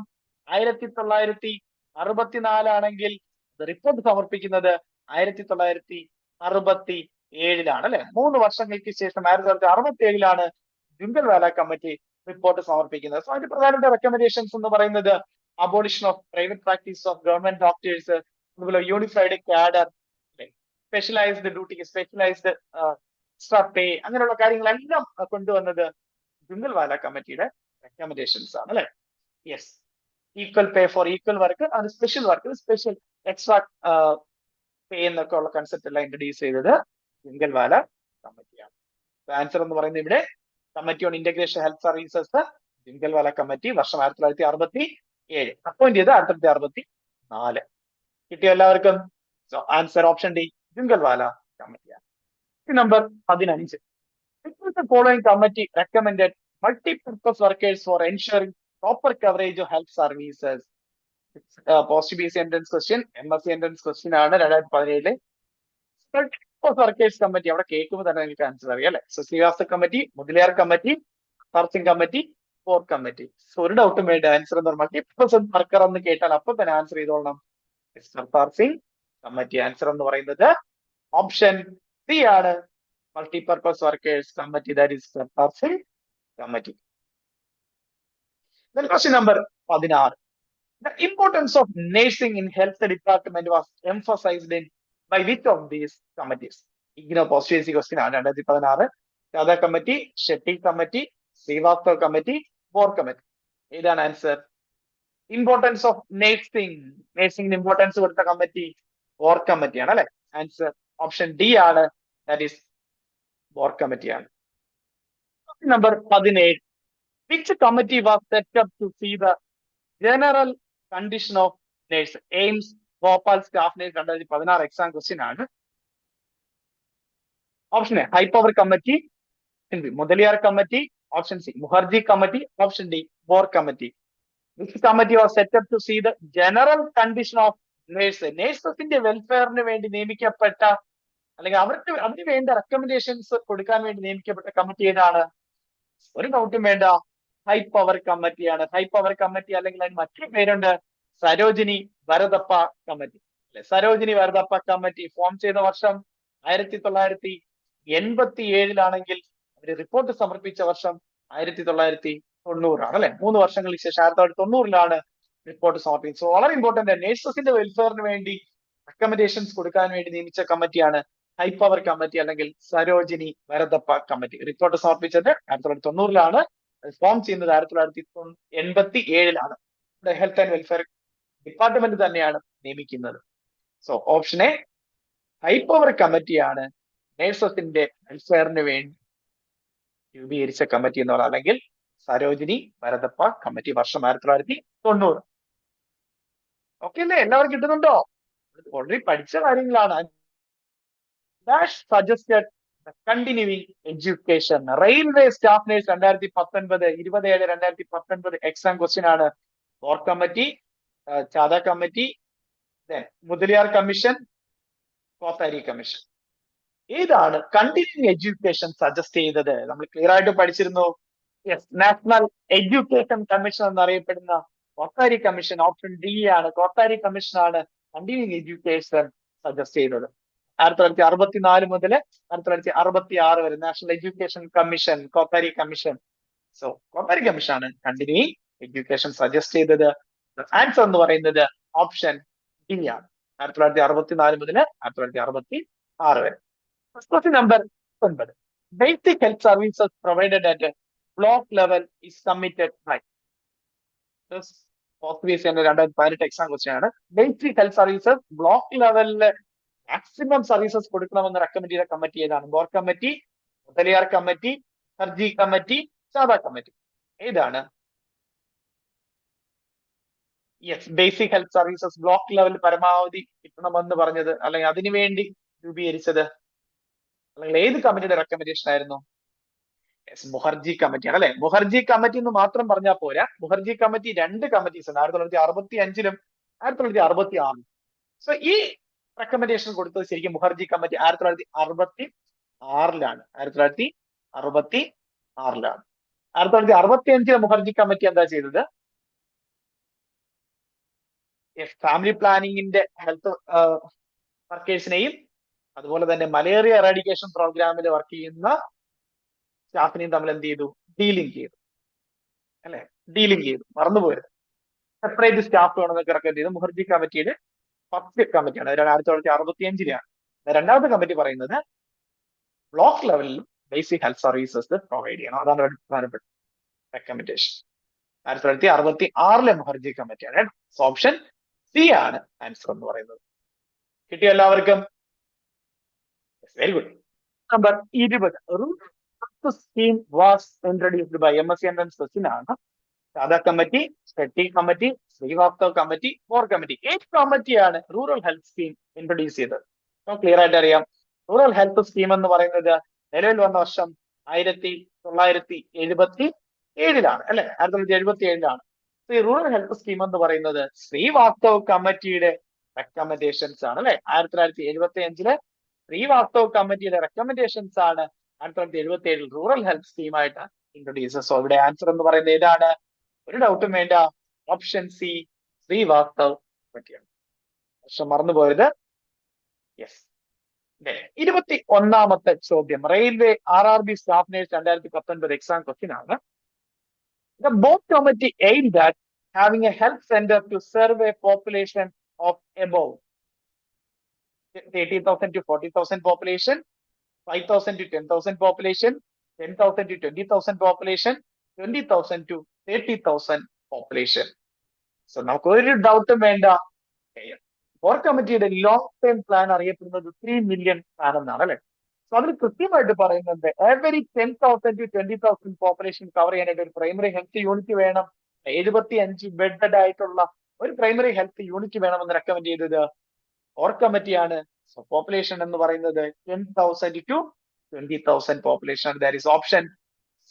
Speaker 1: 1964 ആണെങ്കിൽ റിപ്പോർട്ട് സമർപ്പിക്കുന്നത് 1967 അല്ലെ. 3 വർഷങ്ങൾക്ക് ശേഷം 1967 ജുങ്കൽവാല കമ്മിറ്റി റിപ്പോർട്ട് സമർപ്പിക്കുന്നത്. സോ അതിന്റെ പ്രധാനപ്പെട്ട റെക്കമെൻഡേഷൻസ് എന്ന് പറയുന്നത് abolition of private practice of government doctors, അതുപോലെ unified cadre, specialised duty, specialised extra pay, അങ്ങനെയുള്ള കാര്യങ്ങളെല്ലാം കൊണ്ടുവന്നത് ജുങ്കൽവാല കമ്മിറ്റിയുടെ റെക്കമെൻഡേഷൻസ് ആണ് അല്ലെ. Yes, equal pay for equal work, അത് special work special extra pay എന്നൊക്കെ ഉള്ള കൺസെപ്റ്റ് എല്ലാം ഇൻട്രൊഡ്യൂസ് ചെയ്തത് ജുങ്കൽവാല കമ്മിറ്റിയാണ്. ആൻസർ എന്ന് പറയുന്നത് ഇവിടെ committee on integration health services, Jungalwalla committee, വർഷം 1967, അപ്പോയിന്റ് ചെയ്ത് 1964. കിട്ടിയോ എല്ലാവർക്കും? ആൻസർ ഓപ്ഷൻ ഡി, ജുങ്കൽവാല കമ്മിറ്റിയാണ്. Number 15. Following committee recommended multi-purpose workers for ensuring proper coverage of health services. Post B C entrance question, MSc entrance question ആണ് 2017. multi-purpose workers committee അവിടെ കേൾക്കുമ്പോൾ തന്നെ നിങ്ങൾക്ക് ആൻസർ അറിയാം അല്ലെ. Srivastava committee, Mudaliar committee, searching committee, four committee. So ഒരു ഡൗട്ടും വേണ്ട, ആൻസർ എന്ന് പറഞ്ഞാൽ മൾട്ടി-പർപ്പസ് വർക്കർ എന്ന് കേട്ടാൽ അപ്പൊ തന്നെ ആൻസർ ചെയ്തോളണം, സർദാർ സിംഗ് കമ്മിറ്റി. ആൻസർ എന്ന് പറയുന്നത് ഓപ്ഷൻ സി ആണ്, multipurpose workers committee, that is Sardar Singh committee. Then question number 16. The importance of nursing in health department was emphasized in by which of these committees? IGNOU post B question ആണ് 2016. Chadha committee, Shetty committee, Srivastava committee, Bhore committee. ഏതാണ് answer? Importance of നേഴ്സിംഗിന് importance കൊടുത്ത committee Bhore കമ്മിറ്റിയാണ് അല്ലെ. Answer option D ആണ്, that is Bhore കമ്മിറ്റിയാണ്. Number 17. Which committee was set up to see the general condition of nurse? AIIMS Bhopal staff nurse 2016 exam question ആണ്. Option A high power committee, Mudaliar committee, option C Mukherjee committee, option D Bhore committee. Which committee was set up to see the general condition of nurse? നേഴ്സസിന്റെ വെൽഫെയറിന് വേണ്ടി നിയമിക്കപ്പെട്ട അല്ലെങ്കിൽ അവർക്ക് അതിന് വേണ്ട recommendations കൊടുക്കാൻ വേണ്ടി നിയമിക്കപ്പെട്ട committee ഏതാണ്? ഒരു ഡൗട്ടും വേണ്ട, ഹൈ പവർ കമ്മിറ്റിയാണ്. ഹൈ പവർ കമ്മിറ്റി അല്ലെങ്കിൽ അതിന് മറ്റൊരു പേരുണ്ട്, സരോജിനി വരദപ്പ കമ്മിറ്റി അല്ലെ. സരോജിനി വരദപ്പ കമ്മിറ്റി ഫോം ചെയ്ത വർഷം 1987 അവര് റിപ്പോർട്ട് സമർപ്പിച്ച വർഷം 1990 അല്ലെ. 3 വർഷങ്ങൾക്ക് ശേഷം 1990 റിപ്പോർട്ട് സമർപ്പിച്ചത്. സോ വളരെ ഇമ്പോർട്ടന്റ്, നേഴ്സസിന്റെ വെൽഫെയറിന് വേണ്ടി റെക്കമെൻഡേഷൻസ് കൊടുക്കാൻ വേണ്ടി നിയമിച്ച കമ്മിറ്റിയാണ് ഹൈ പവർ കമ്മിറ്റി അല്ലെങ്കിൽ സരോജിനി വരദപ്പ കമ്മിറ്റി. റിപ്പോർട്ട് സമർപ്പിച്ചത് 1990. ഫോം ചെയ്യുന്നത് 1987. ഹെൽത്ത് ആൻഡ് വെൽഫെയർ ഡിപ്പാർട്ട്മെന്റ് തന്നെയാണ് നിയമിക്കുന്നത്. So option A high power കമ്മിറ്റിയാണ് നേഴ്സസിന്റെ വെൽഫെയറിന് വേണ്ടി രൂപീകരിച്ച കമ്മിറ്റി എന്ന് പറയുന്നത്, അല്ലെങ്കിൽ സരോജിനി വരദപ്പ കമ്മിറ്റി, വർഷം 1990. ഓക്കെ അല്ലേ? എല്ലാവർക്കും കിട്ടുന്നുണ്ടോ? ഓൾറെഡി പഠിച്ച കാര്യങ്ങളാണ്. Dash suggested the continuing education. Railway staff nurse 27/2019 exam question ആണ്. Bhore committee, Chadha committee, Mudaliar commission, Kothari commission. ഏതാണ് കണ്ടിന്യൂയിങ് എഡ്യൂക്കേഷൻ സജസ്റ്റ് ചെയ്തത്? നമ്മൾ ക്ലിയർ ആയിട്ട് പഠിച്ചിരുന്നു. യെസ്, നാഷണൽ എഡ്യൂക്കേഷൻ കമ്മീഷൻ എന്നറിയപ്പെടുന്ന കോത്താരി കമ്മീഷൻ. ഓപ്ഷൻ ഡി ആണ്, കോത്താരി കമ്മീഷൻ ആണ് കണ്ടിന്യൂയിങ് എഡ്യൂക്കേഷൻ സജസ്റ്റ് ചെയ്തത്. 1964 മുതൽ 1966 വരെ national education commission, Kothari commission. So Kothari commission ആണ് കണ്ടിന്യൂയിങ് എഡ്യൂക്കേഷൻ സജസ്റ്റ് ചെയ്തത്. ആൻസർ എന്ന് പറയുന്നത് ഓപ്ഷൻ ഡി ആണ്, 1964 മുതൽ 1966 വരെ. Question number 9. Basic health services provided at block level is committed by. Post B C 2018 exam question ആണ്. ബേസിക് ഹെൽത്ത് സർവീസസ് ബ്ലോക്ക് ലെവലില് maximum services കൊടുക്കണമെന്ന് റെക്കമെൻഡ് ചെയ്ത കമ്മിറ്റി ഏതാണ്? ബോർ കമ്മിറ്റി, മുതലിയാർ കമ്മിറ്റി, ഹർജി കമ്മിറ്റി, ചാദ കമ്മിറ്റി. ഏതാണ്? Yes, basic health services block level പരമാവധി കിട്ടണമെന്ന് പറഞ്ഞത് അല്ലെങ്കിൽ അതിനുവേണ്ടി രൂപീകരിച്ചത് അല്ലെങ്കിൽ ഏത് കമ്മിറ്റിയുടെ റെക്കമെൻഡേഷൻ ആയിരുന്നു? യെസ്, മുഖർജി കമ്മിറ്റിയാണ് അല്ലെ. മുഖർജി കമ്മിറ്റി എന്ന് മാത്രം പറഞ്ഞാൽ പോരാ. മുഖർജി കമ്മിറ്റി 2 കമ്മിറ്റീസ് ഉണ്ട്, 1965 1966. സോ ഈ റെക്കമെൻഡേഷൻ കൊടുത്തത് ശരിക്കും മുഖർജി കമ്മിറ്റി 1966 1965 മുഖർജി കമ്മിറ്റി എന്താ ചെയ്തത്? ഫാമിലി പ്ലാനിങ്ങിന്റെ ഹെൽത്ത് വർക്കേഴ്സിനെയും അതുപോലെ തന്നെ മലേറിയ എറാഡിക്കേഷൻ പ്രോഗ്രാമിൽ വർക്ക് ചെയ്യുന്ന സ്റ്റാഫിനെയും തമ്മിൽ എന്ത് ചെയ്തു? ഡീലിംഗ് ചെയ്തു അല്ലെ. ഡീലിംഗ് ചെയ്തു, മറന്നുപോയത്. സെപ്പറേറ്റ് സ്റ്റാഫ് വേണമെന്നൊക്കെ റെക്കമെൻഡ് ചെയ്തു. മുഖർജി കമ്മിറ്റിയുടെ ഫസ്റ്റ് കമ്മിറ്റിയാണ്, 1965. രണ്ടാമത്തെ കമ്മിറ്റി പറയുന്നത് ബ്ലോക്ക് ലെവലിലും ബേസിക് ഹെൽത്ത് സർവീസസ് പ്രൊവൈഡ് ചെയ്യണം. അതാണ് ഒരു പ്രധാനപ്പെട്ട റെക്കമെൻഡേഷൻ. 1966 മുഖർജി കമ്മിറ്റിയാണ്. ഓപ്ഷൻ സി ആണ് ആൻസർ എന്ന് പറയുന്നത്. കിട്ടിയോ എല്ലാവർക്കും? Very good. Number 20. Rural scheme was introduced by MSc entrance question ആണ്. സാധാ committee, study committee, Srivastav committee, core committee. ഏത് കമ്മിറ്റിയാണ് റൂറൽ ഹെൽത്ത് സ്കീം ഇൻട്രൊഡ്യൂസ് ചെയ്തത്? ക്ലിയർ ആയിട്ട് അറിയാം. റൂറൽ ഹെൽത്ത് സ്കീം എന്ന് പറയുന്നത് നിലവിൽ വന്ന വർഷം 1977 അല്ലെ? 1977. ഈ റൂറൽ ഹെൽത്ത് സ്കീം എന്ന് പറയുന്നത് ശ്രീവാസ്തവ് കമ്മിറ്റിയുടെ റെക്കമെൻഡേഷൻസ് ആണ് അല്ലെ? 1975 ശ്രീവാസ്തവ് കമ്മിറ്റിയുടെ റെക്കമെൻഡേഷൻസ് ആണ് 1977 റൂറൽ ഹെൽത്ത് സ്കീമായിട്ട് ഇൻട്രൊഡ്യൂസ്. സോ ഇവിടെ ആൻസർ എന്ന് പറയുന്നത് ഏതാണ്? ഒരു ഡൗട്ടും വേണ്ട, ഓപ്ഷൻ സി ശ്രീവാസ്തവ് കമ്മിറ്റിയാണ്. പക്ഷെ മറന്നുപോയത്. യെസ്. 21ാമത്തെ ചോദ്യം railway RRB staff nurse 2019 exam question ആണ്. The board committee aimed at having a health center to serve a population of above 80,000 to 40,000 population, 5,000 to 10,000 population, 10,000 to 20,000 population, 20,000 to 30,000 population. So നമുക്ക് ഒരു ഡൗട്ടും വേണ്ട, core കമ്മിറ്റിയുടെ long term plan അറിയപ്പെടുന്നത് 3 million plan എന്നാണ് അല്ലെ? So അതിൽ കൃത്യമായിട്ട് പറയുന്നുണ്ട് എവരി 10,000 to 20,000 പോപ്പുലേഷൻ കവർ ചെയ്യാനായിട്ട് ഒരു പ്രൈമറി ഹെൽത്ത് യൂണിറ്റ് വേണം. 75 ബെഡഡ് ആയിട്ടുള്ള ഒരു പ്രൈമറി ഹെൽത്ത് യൂണിറ്റ് വേണമെന്ന് റെക്കമെൻഡ് ചെയ്തത് കോർ കമ്മിറ്റിയാണ്. സോ പോപ്പുലേഷൻ എന്ന് പറയുന്നത് 10,000 to 20,000 population. That is option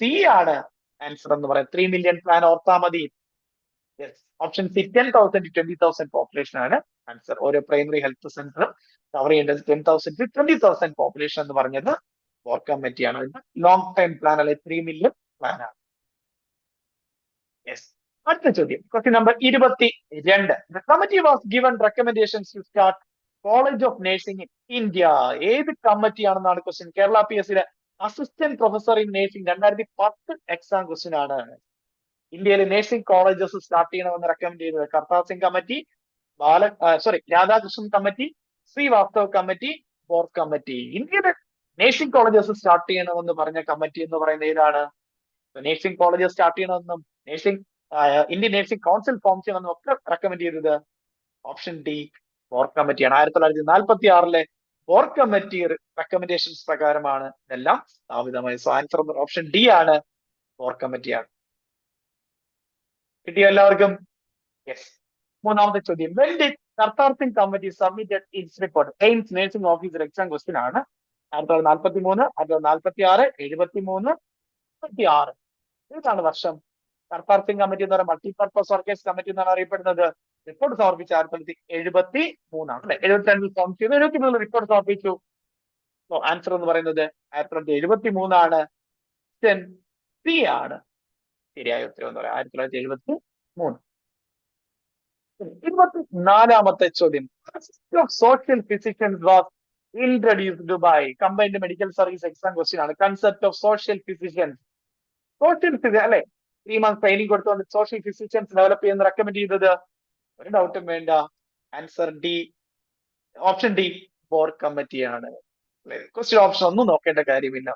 Speaker 1: C ആണ് ആൻസർ എന്ന് പറയുന്നത്. 3 million പ്ലാൻ ഓർത്താ മതി. ഓപ്ഷൻ സി 10,000 to 20,000 പോപ്പുലേഷൻ ആണ് ആൻസർ. ഓരോ പ്രൈമറി ഹെൽത്ത് സെന്ററും കവർ ചെയ്യേണ്ടത് 10,000 to 20,000 പോപ്പുലേഷൻ എന്ന് പറഞ്ഞത് കോർ കമ്മിറ്റിയാണ്. ലോങ് ടൈം പ്ലാൻ അല്ലെ 3 million പ്ലാൻ ആണ്. യെസ്. അടുത്ത ചോദ്യം question number 22. The committee was given recommendations to start College of Nursing in India. ഏത് കമ്മിറ്റിയാണെന്നാണ് ക്വസ്റ്റ്യൻ. കേരള PSCയുടെ assistant professor in nursing 2010 exam question ആണ്. ഇന്ത്യയിലെ നഴ്സിംഗ് കോളേജസ് സ്റ്റാർട്ട് ചെയ്യണമെന്ന് റെക്കമെൻഡ് ചെയ്തത് Kartar Singh committee, Radhakrishnan committee, Srivastav committee, core committee. ഇന്ത്യയിലെ നഴ്സിംഗ് കോളേജസ് സ്റ്റാർട്ട് ചെയ്യണമെന്ന് പറഞ്ഞ കമ്മിറ്റി എന്ന് പറയുന്നത് ഏതാണ്? നഴ്സിംഗ് കോളേജസ് സ്റ്റാർട്ട് ചെയ്യണമെന്നും ഇന്ത്യൻ നഴ്സിംഗ് കൗൺസിൽ ഫോം ചെയ്യണമെന്നും ഒക്കെ റെക്കമെൻഡ് ചെയ്തത് ഓപ്ഷൻ ഡി കോർ കമ്മിറ്റിയാണ്. 1946 കോർ കമ്മിറ്റി റെക്കമെൻഡേഷൻസ് പ്രകാരമാണ് ഇതെല്ലാം സ്ഥാപിതമായത്. സോ ആൻസർ ഓപ്ഷൻ ഡി ആണ്, കോർ കമ്മിറ്റിയാണ്. കിട്ടിയോ എല്ലാവർക്കും? യെസ്. മൂന്നാമത്തെ ചോദ്യം when did Kartar Singh committee submitted its report? AIIMS nursing officer exam question ആണ്. 1943, 1946, 73, 76. ഏതാണ് വർഷം? കർത്താർ സിംഗ് കമ്മിറ്റി എന്ന് പറയുന്നത് മൾട്ടിപർപ്പസ് വർക്കേഴ്സ് കമ്മിറ്റി എന്നാണ് അറിയപ്പെടുന്നത്. റിപ്പോർട്ട് സമർപ്പിച്ച 1973 അല്ലെ? 72 ഫോം ചെയ്തു, 73 റിപ്പോർട്ട് സമർപ്പിച്ചു. സോ ആൻസർ എന്ന് പറയുന്നത് 1973 ആണ്. സി ആണ് ശരിയായ ഉത്തരം എന്ന് പറയാം. 1973. 24ാമത്തെ ചോദ്യം social physicians was introduced by combined medical service exam question ആണ്. Concept of social physicians. Social അല്ലെ 3 months ട്രെയിനിങ് കൊടുത്തുകൊണ്ട് സോഷ്യൽ ഫിസിഷ്യൻസ് ഡെവലപ്പ് ചെയ്യുന്ന റെക്കമെൻഡ് ചെയ്തത് ഒരു ഡൗട്ടും വേണ്ട, answer D, option D Bhore കമ്മിറ്റിയാണ്. ക്വസ്റ്റ്യൻ ഓപ്ഷൻ ഒന്നും നോക്കേണ്ട കാര്യമില്ല.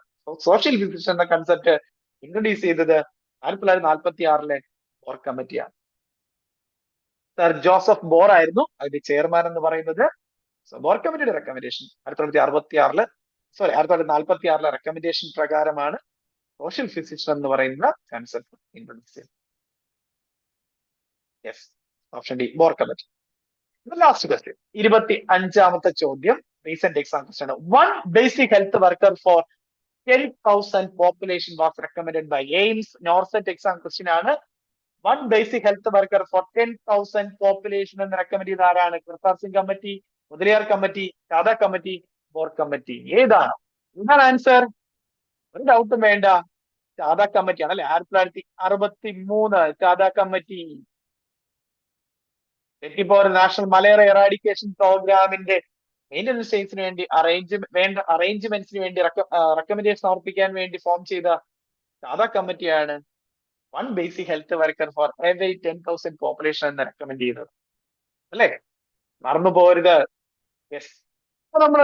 Speaker 1: സോഷ്യൽ ഫിസിഷ്യൻ എന്ന കൺസെപ്റ്റ് ഇൻട്രൊഡ്യൂസ് ചെയ്തത് 1946 കോർ കമ്മിറ്റിയാണ്. സർ ജോസഫ് ബോർ ആയിരുന്നു അതിന്റെ ചെയർമാൻ എന്ന് പറയുന്നത്. ബോർ കമ്മിറ്റിയുടെ റെക്കമെൻഡേഷൻ 1946 റെക്കമെൻഡേഷൻ പ്രകാരമാണ് സോഷ്യൽ ഫിസിഷ്യൻ എന്ന് പറയുന്ന കൺസെപ്റ്റ് ഇൻട്രൊഡ്യൂസ് ചെയ്തത്. Yes, option D Bhore committee. Last question 25ാമത്തെ ചോദ്യം റീസെന്റ് എക്സാം ക്വസ്റ്റ്യൻ ആണ്. 1 basic health worker for 10,000 population was recommended by AIIMS. NORCET exam question ആണ്. 1 basic health worker for 10,000 population എന്ന് recommend ചെയ്ത ആരാണ്? കർത്താർ സിംഗ് കമ്മിറ്റി, മുതലിയാർ കമ്മിറ്റി, സാദാ committee, core committee. ഏതാണ്? എന്താണ് ആൻസർ? ഒരു ഡൗട്ടും വേണ്ട, സാദാ കമ്മിറ്റിയാണ് അല്ലെ? 1963 സാദാ കമ്മിറ്റി. 24 നാഷണൽ മലേറിയ എറാഡിക്കേഷൻ പ്രോഗ്രാമിന്റെ മെയിൻ്റനൻസിന് വേണ്ടി അറേഞ്ച്മെന്റ്സിന് വേണ്ടി റെക്കമെൻഡേഷൻ സമർപ്പിക്കാൻ വേണ്ടി ഫോം ചെയ്ത സാദാ കമ്മിറ്റിയാണ് 1 basic health worker for every 10,000 population എന്ന് റെക്കമെൻഡ് ചെയ്തത് അല്ലേ? മറന്നു പോരുത്. യെസ്. അപ്പൊ നമ്മൾ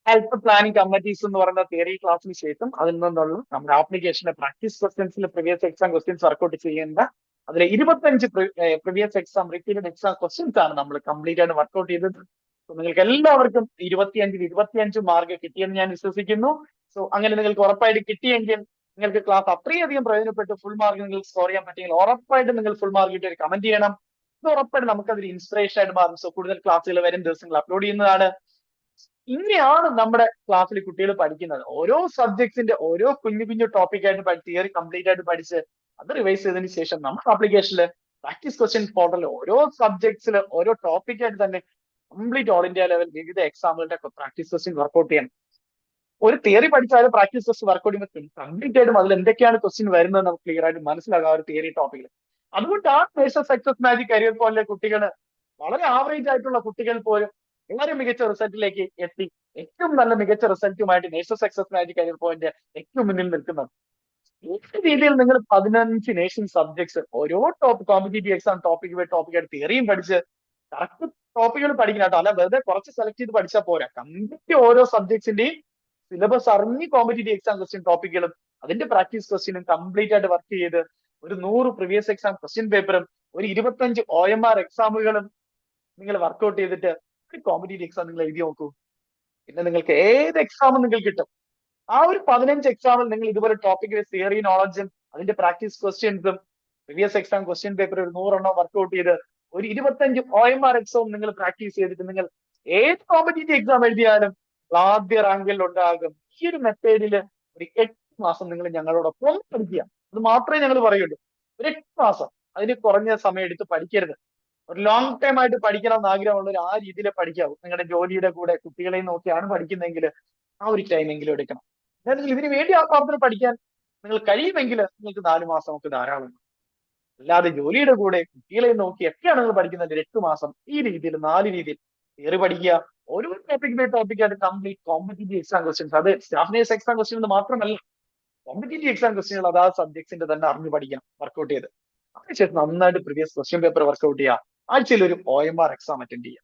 Speaker 1: ഹെൽത്ത് പ്ലാനിംഗ് കമ്മിറ്റീസ് എന്ന് പറയുന്ന തിയറി ക്ലാസ്സിന് ശേഷം അതിൽ നിന്നുള്ള നമ്മുടെ ആപ്ലിക്കേഷന്റെ പ്രാക്ടീസ് ക്വസ്റ്റ്യൻസിൽ പ്രീവിയസ് എക്സാം ക്വസ്റ്റ്യൻസ് വർക്ക്ഔട്ട് ചെയ്യേണ്ട അതിൽ 25 previous exam repeated exam questions ആണ് നമ്മൾ കംപ്ലീറ്റ് ആയിട്ട് വർക്ക്ഔട്ട് ചെയ്തത്. സോ നിങ്ങൾക്ക് എല്ലാവർക്കും 25 മാർക്ക് കിട്ടിയെന്ന് ഞാൻ വിശ്വസിക്കുന്നു. സോ അങ്ങനെ നിങ്ങൾക്ക് ഉറപ്പായിട്ട് കിട്ടിയെങ്കിൽ നിങ്ങൾക്ക് ക്ലാസ് അത്രയധികം പ്രയോജനപ്പെട്ട് ഫുൾ മാർക്ക് നിങ്ങൾക്ക് സ്കോർ ചെയ്യാൻ പറ്റിയെങ്കിൽ ഉറപ്പായിട്ട് നിങ്ങൾ ഫുൾ മാർക്ക് കിട്ടി ഒരു കമന്റ് ചെയ്യണം. ഇത് ഉറപ്പായിട്ട് നമുക്കതൊരു ഇൻസ്പിറേഷൻ ആയിട്ട് മാറും. സോ കൂടുതൽ ക്ലാസ്സുകൾ വരും ദിവസങ്ങൾ അപ്ലോഡ് ചെയ്യുന്നതാണ്. ഇങ്ങനെയാണ് നമ്മുടെ ക്ലാസ്സിൽ കുട്ടികൾ പഠിക്കുന്നത്. ഓരോ സബ്ജക്ട്സിന്റെ ഓരോ കുഞ്ഞു കുഞ്ഞു ടോപ്പിക്കായിട്ട് തിയറി കംപ്ലീറ്റ് ആയിട്ട് പഠിച്ച് അത് റിവൈസ് ചെയ്തതിനു ശേഷം നമ്മുടെ ആപ്ലിക്കേഷനിൽ പ്രാക്ടീസ് ക്വസ്റ്റ്യൻ പോർട്ടലിൽ ഓരോ സബ്ജക്ട്സിൽ ഓരോ ടോപ്പിക്കായിട്ട് തന്നെ കംപ്ലീറ്റ് ഓൾ ഇന്ത്യ ലെവൽ വിവിധ എക്സാമുകളുടെ പ്രാക്ടീസ് ക്വസ്റ്റ്യൻ വർക്ക്ഔട്ട് ചെയ്യണം. ഒരു തിയറി പഠിച്ചാലും പ്രാക്ടീസ് ക്വസ്റ്റ്യൻ വർക്ക്ഔട്ട് ചെയ്യുമ്പോൾ കംപ്ലീറ്റ് ആയിട്ടും അതിൽ എന്തൊക്കെയാണ് ക്വസ്റ്റ്യൻ വരുന്നത് നമുക്ക് ക്ലിയർ ആയിട്ട് മനസ്സിലാകാം ഒരു തിയറി ടോപ്പിക്കിൽ. അതുകൊണ്ടാണ് നേഴ്സസ് സക്സസ് മാജിക് കരിയർ പോലുള്ള കുട്ടികൾ വളരെ ആവറേജ് ആയിട്ടുള്ള കുട്ടികൾ പോലും വളരെ മികച്ച റിസൾട്ടിലേക്ക് എത്തി ഏറ്റവും നല്ല മികച്ച റിസൾട്ടുമായിട്ട് nurses success magic career point ഏറ്റവും മുന്നിൽ നിൽക്കുന്നത്. ഏത് രീതിയിൽ നിങ്ങൾ 15 നേഷൻ സബ്ജക്ട്സ് ഓരോ കോമ്പറ്റേറ്റീവ് എക്സാം ടോപ്പിക്കായിട്ട് തിയറിയും പഠിച്ച് കറക്റ്റ് ടോപ്പിക്കുകൾ പഠിക്കണം കേട്ടോ. അല്ല വെറുതെ കുറച്ച് സെലക്ട് ചെയ്ത് പഠിച്ചാൽ പോരാ. കംപ്ലീറ്റ് ഓരോ സബ്ജക്ട്സിന്റെയും സിലബസ് അറിഞ്ഞ് കോമ്പറ്റേറ്റീവ് എക്സാം ക്വസ്റ്റ്യൻ ടോപ്പിക്കുകളും അതിന്റെ പ്രാക്ടീസ് ക്വസ്റ്റ്യനും കംപ്ലീറ്റ് ആയിട്ട് വർക്ക് ചെയ്ത് ഒരു 100 പ്രീവിയസ് എക്സാം ക്വസ്റ്റ്യൻ പേപ്പറും ഒരു 25 OMR എക്സാമുകളും നിങ്ങൾ വർക്ക്ഔട്ട് ചെയ്തിട്ട് ഒരു കോമ്പറ്റേറ്റീവ് എക്സാം നിങ്ങൾ എഴുതി നോക്കൂ. പിന്നെ നിങ്ങൾക്ക് ഏത് എക്സാമും നിങ്ങൾക്ക് കിട്ടും. ആ ഒരു 15 എക്സാമിൽ നിങ്ങൾ ഇതുപോലെ ടോപ്പിക്കിലെ തിയറി നോളജും അതിന്റെ പ്രാക്ടീസ് ക്വസ്റ്റ്യൻസും പ്രീവിയസ് എക്സാം ക്വസ്റ്റ്യൻ പേപ്പർ ഒരു 100 എണ്ണം വർക്ക്ഔട്ട് ചെയ്ത് ഒരു 25 OMR എക്സാം നിങ്ങൾ പ്രാക്ടീസ് ചെയ്തിട്ട് നിങ്ങൾ ഏത് കോമ്പറ്റേറ്റീവ് എക്സാം എഴുതിയാലും ആദ്യ റാങ്കിൽ ഉണ്ടാകും. ഈ ഒരു മെത്തേഡിൽ ഒരു 8 മാസം നിങ്ങൾ ഞങ്ങളോടൊപ്പം പഠിക്കുക. അത് മാത്രമേ ഞങ്ങൾ പറയുള്ളൂ. ഒരു 8 മാസം, അതിന് കുറഞ്ഞ സമയം എടുത്ത് പഠിക്കരുത്. ഒരു ലോങ് ടൈം ആയിട്ട് പഠിക്കണം എന്ന് ആഗ്രഹമുള്ളവർ ആ രീതിയിൽ പഠിക്കാവൂ. നിങ്ങളുടെ ജോലിയുടെ കൂടെ കുട്ടികളെ നോക്കിയാണ് പഠിക്കുന്നതെങ്കിൽ ആ ഒരു ടൈമെങ്കിലും എടുക്കണം. അല്ലെങ്കിൽ ഇതിനു വേണ്ടി ആ പാഠത്തിൽ പഠിക്കാൻ നിങ്ങൾ കഴിയുമെങ്കിൽ നിങ്ങൾക്ക് 4 മാസം ഒക്കെ ധാരാളം. അല്ലാതെ ജോലിയുടെ കൂടെ കുട്ടികളെ നോക്കി ഒക്കെയാണ് നിങ്ങൾ പഠിക്കുന്നത് 8 മാസം ഈ രീതിയിൽ 4 രീതിയിൽ തിയറി പഠിക്കുക. ഓരോ ടോപ്പിക്കായിട്ട് കംപ്ലീറ്റ് കോമ്പറ്റേറ്റീവ് എക്സാം ക്വസ്റ്റ്യൻസ്, അത് സ്റ്റാഫ് നേഴ്സ് എക്സാം ക്വസ്റ്റ്യൻ മാത്രമല്ല കോമ്പറ്റേറ്റീവ് എക്സാം ക്വസ്റ്റ്യനുകൾ അതാ സബ്ജക്ട്സിന്റെ തന്നെ അറിഞ്ഞു പഠിക്കണം വർക്ക്ഔട്ട് ചെയ്ത്. അതിനുശേഷം നന്നായിട്ട് പ്രീവിയസ് ക്വസ്റ്റ്യൻ പേപ്പർ വർക്ക്ഔട്ട് ചെയ്യുക. ആഴ്ചയിൽ ഒരു OMR എക്സാം അറ്റൻഡ് ചെയ്യുക.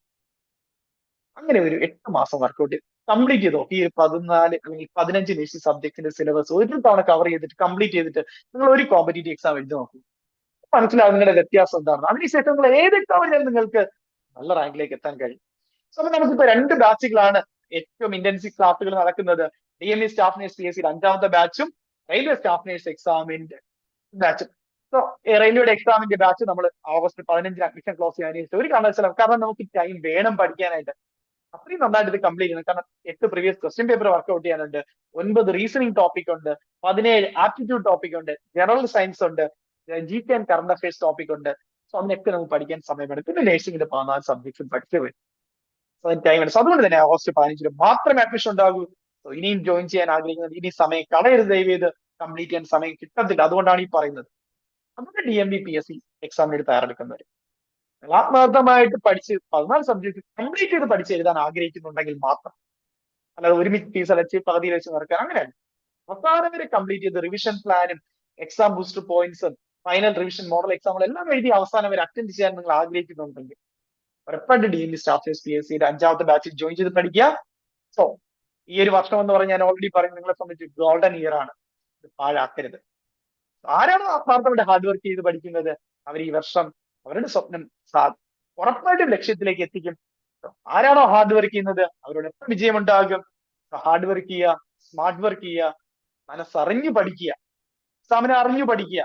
Speaker 1: അങ്ങനെ ഒരു 8 മാസം വർക്ക്ഔട്ട് കംപ്ലീറ്റ് ചെയ്തോ. ഈ 14 അല്ലെങ്കിൽ 15 നേഴ്സിംഗ് സബ്ജക്ടിന്റെ സിലബസ് ഒരു തവണ കവർ ചെയ്തിട്ട് കംപ്ലീറ്റ് ചെയ്തിട്ട് നിങ്ങൾ ഒരു കോമ്പറ്റേറ്റീവ് എക്സാം എഴുതി നോക്കൂ. മനസ്സിലാവും നിങ്ങളുടെ വ്യത്യാസം എന്താണെന്ന്. അതിനുശേഷം നിങ്ങൾ ഏത് എക്സാം എഴുതിയാലും നിങ്ങൾക്ക് നല്ല റാങ്കിലേക്ക് എത്താൻ കഴിയും. സോ നമുക്കിപ്പോ 2 ബാച്ചുകളാണ് ഏറ്റവും ഇന്റൻസീവ് ക്ലാസുകൾ നടക്കുന്നത്. DME സ്റ്റാഫ് നേഴ്സ് PSC 5ാമത്തെ ബാച്ചും റെയിൽവേ സ്റ്റാഫ് നേഴ്സ് എക്സാമിന്റെ ബാച്ചും. സോ റെയിൽവേയുടെ എക്സാമിന്റെ ബാച്ച് നമ്മൾ ഓഗസ്റ്റ് 15 അഡ്മിഷൻ ക്ലോസ് ചെയ്യാനായിട്ട് ഒരു കാരണവശാലും, കാരണം നമുക്ക് ടൈം വേണം പഠിക്കാനായിട്ട്. അത്രയും നന്നായിട്ട് ഇത് കംപ്ലീറ്റ് ചെയ്യണം. കാരണം 8 പ്രീവിയസ് ക്വസ്റ്റ്യൻ പേപ്പർ വർക്ക്ഔട്ട് ചെയ്യാനുണ്ട്, 9 റീസണിംഗ് ടോപ്പിക് ഉണ്ട്, 17 ആപ്റ്റിറ്റ്യൂഡ് ടോപ്പിക് ഉണ്ട്, ജനറൽ സയൻസ് ഉണ്ട്, GK and current affairs topic ഉണ്ട്. സോ അതിനൊക്കെ നമുക്ക് പഠിക്കാൻ സമയം വേണം. പിന്നെ നഴ്സിംഗിന്റെ 14 സബ്ജക്ട്സും പഠിച്ചു വരും. സോ അതിന് ടൈം വേണം. സോ അതുകൊണ്ട് തന്നെ ഓഗസ്റ്റ് 15 മാത്രമേ അഡ്മിഷൻ ഉണ്ടാകൂ. സോ ഇനിയും ജോയിൻ ചെയ്യാൻ ആഗ്രഹിക്കുന്നത് ഇനി സമയം കളയരുത്. ദയവ് ചെയ്ത് കംപ്ലീറ്റ് ചെയ്യാൻ സമയം കിട്ടത്തില്ല. അതുകൊണ്ടാണ് ഈ പറയുന്നത്. അതുകൊണ്ട് DMB PSC എക്സാമിന് തയ്യാറെടുക്കുന്നവർ ആത്മാർത്ഥമായിട്ട് പഠിച്ച് 14 സബ്ജക്ട് കംപ്ലീറ്റ് ചെയ്ത് പഠിച്ചെഴുതാൻ ആഗ്രഹിക്കുന്നുണ്ടെങ്കിൽ മാത്രം, അല്ലാതെ ഒരുമിച്ച് ഫീസ് അടച്ച് പകുതിയിൽ വെച്ച് നടക്കാൻ അങ്ങനെയല്ല. അവസാനം വരെ കംപ്ലീറ്റ് ചെയ്ത് റിവിഷൻ പ്ലാനും എക്സാം ബൂസ്റ്റർ പോയിന്റ്സും ഫൈനൽ റിവിഷൻ മോഡൽ എക്സാമുകൾ എല്ലാം എഴുതി അവസാനം വരെ അറ്റൻഡ് ചെയ്യാൻ നിങ്ങൾ ആഗ്രഹിക്കുന്നുണ്ടെങ്കിൽ ഉറപ്പായിട്ട് DMB സ്റ്റാഫ് നേഴ്സ് PSCയുടെ 5ാമത്തെ ബാച്ചിൽ ജോയിൻ ചെയ്ത് പഠിക്കുക. സോ ഈ ഒരു വർഷം എന്ന് പറഞ്ഞാൽ ഞാൻ ഓൾറെഡി പറഞ്ഞു നിങ്ങളെ സംബന്ധിച്ച് ഗോൾഡൻ ഇയർ ആണ്. ഇത് പാഴാക്കരുത്. ആരാണോ ആത്മാർത്ഥമായിട്ട് ഹാർഡ് വർക്ക് ചെയ്ത് പഠിക്കുന്നത് അവർ ഈ വർഷം അവരുടെ സ്വപ്നം ഉറപ്പായിട്ടും ലക്ഷ്യത്തിലേക്ക് എത്തിക്കും. ആരാണോ ഹാർഡ് വർക്ക് ചെയ്യുന്നത് അവരോട് എപ്പോൾ വിജയമുണ്ടാകും. ഹാർഡ് വർക്ക് ചെയ്യുക, സ്മാർട്ട് വർക്ക് ചെയ്യുക, മനസ്സറിഞ്ഞു പഠിക്കുക, എക്സാമിനെ അറിഞ്ഞു പഠിക്കുക.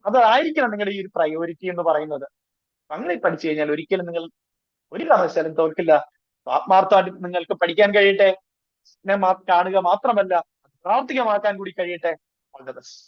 Speaker 1: അതായിരിക്കണം നിങ്ങളുടെ ഈ ഒരു പ്രയോറിറ്റി എന്ന് പറയുന്നത്. അങ്ങനെ പഠിച്ചു കഴിഞ്ഞാൽ ഒരിക്കലും നിങ്ങൾ ഒരു കാരണവശാലും തോൽക്കില്ല. ആത്മാർത്ഥമായിട്ട് നിങ്ങൾക്ക് പഠിക്കാൻ കഴിയട്ടെ. കാണുക മാത്രമല്ല പ്രാവർത്തികമാക്കാൻ കൂടി കഴിയട്ടെ. All the best.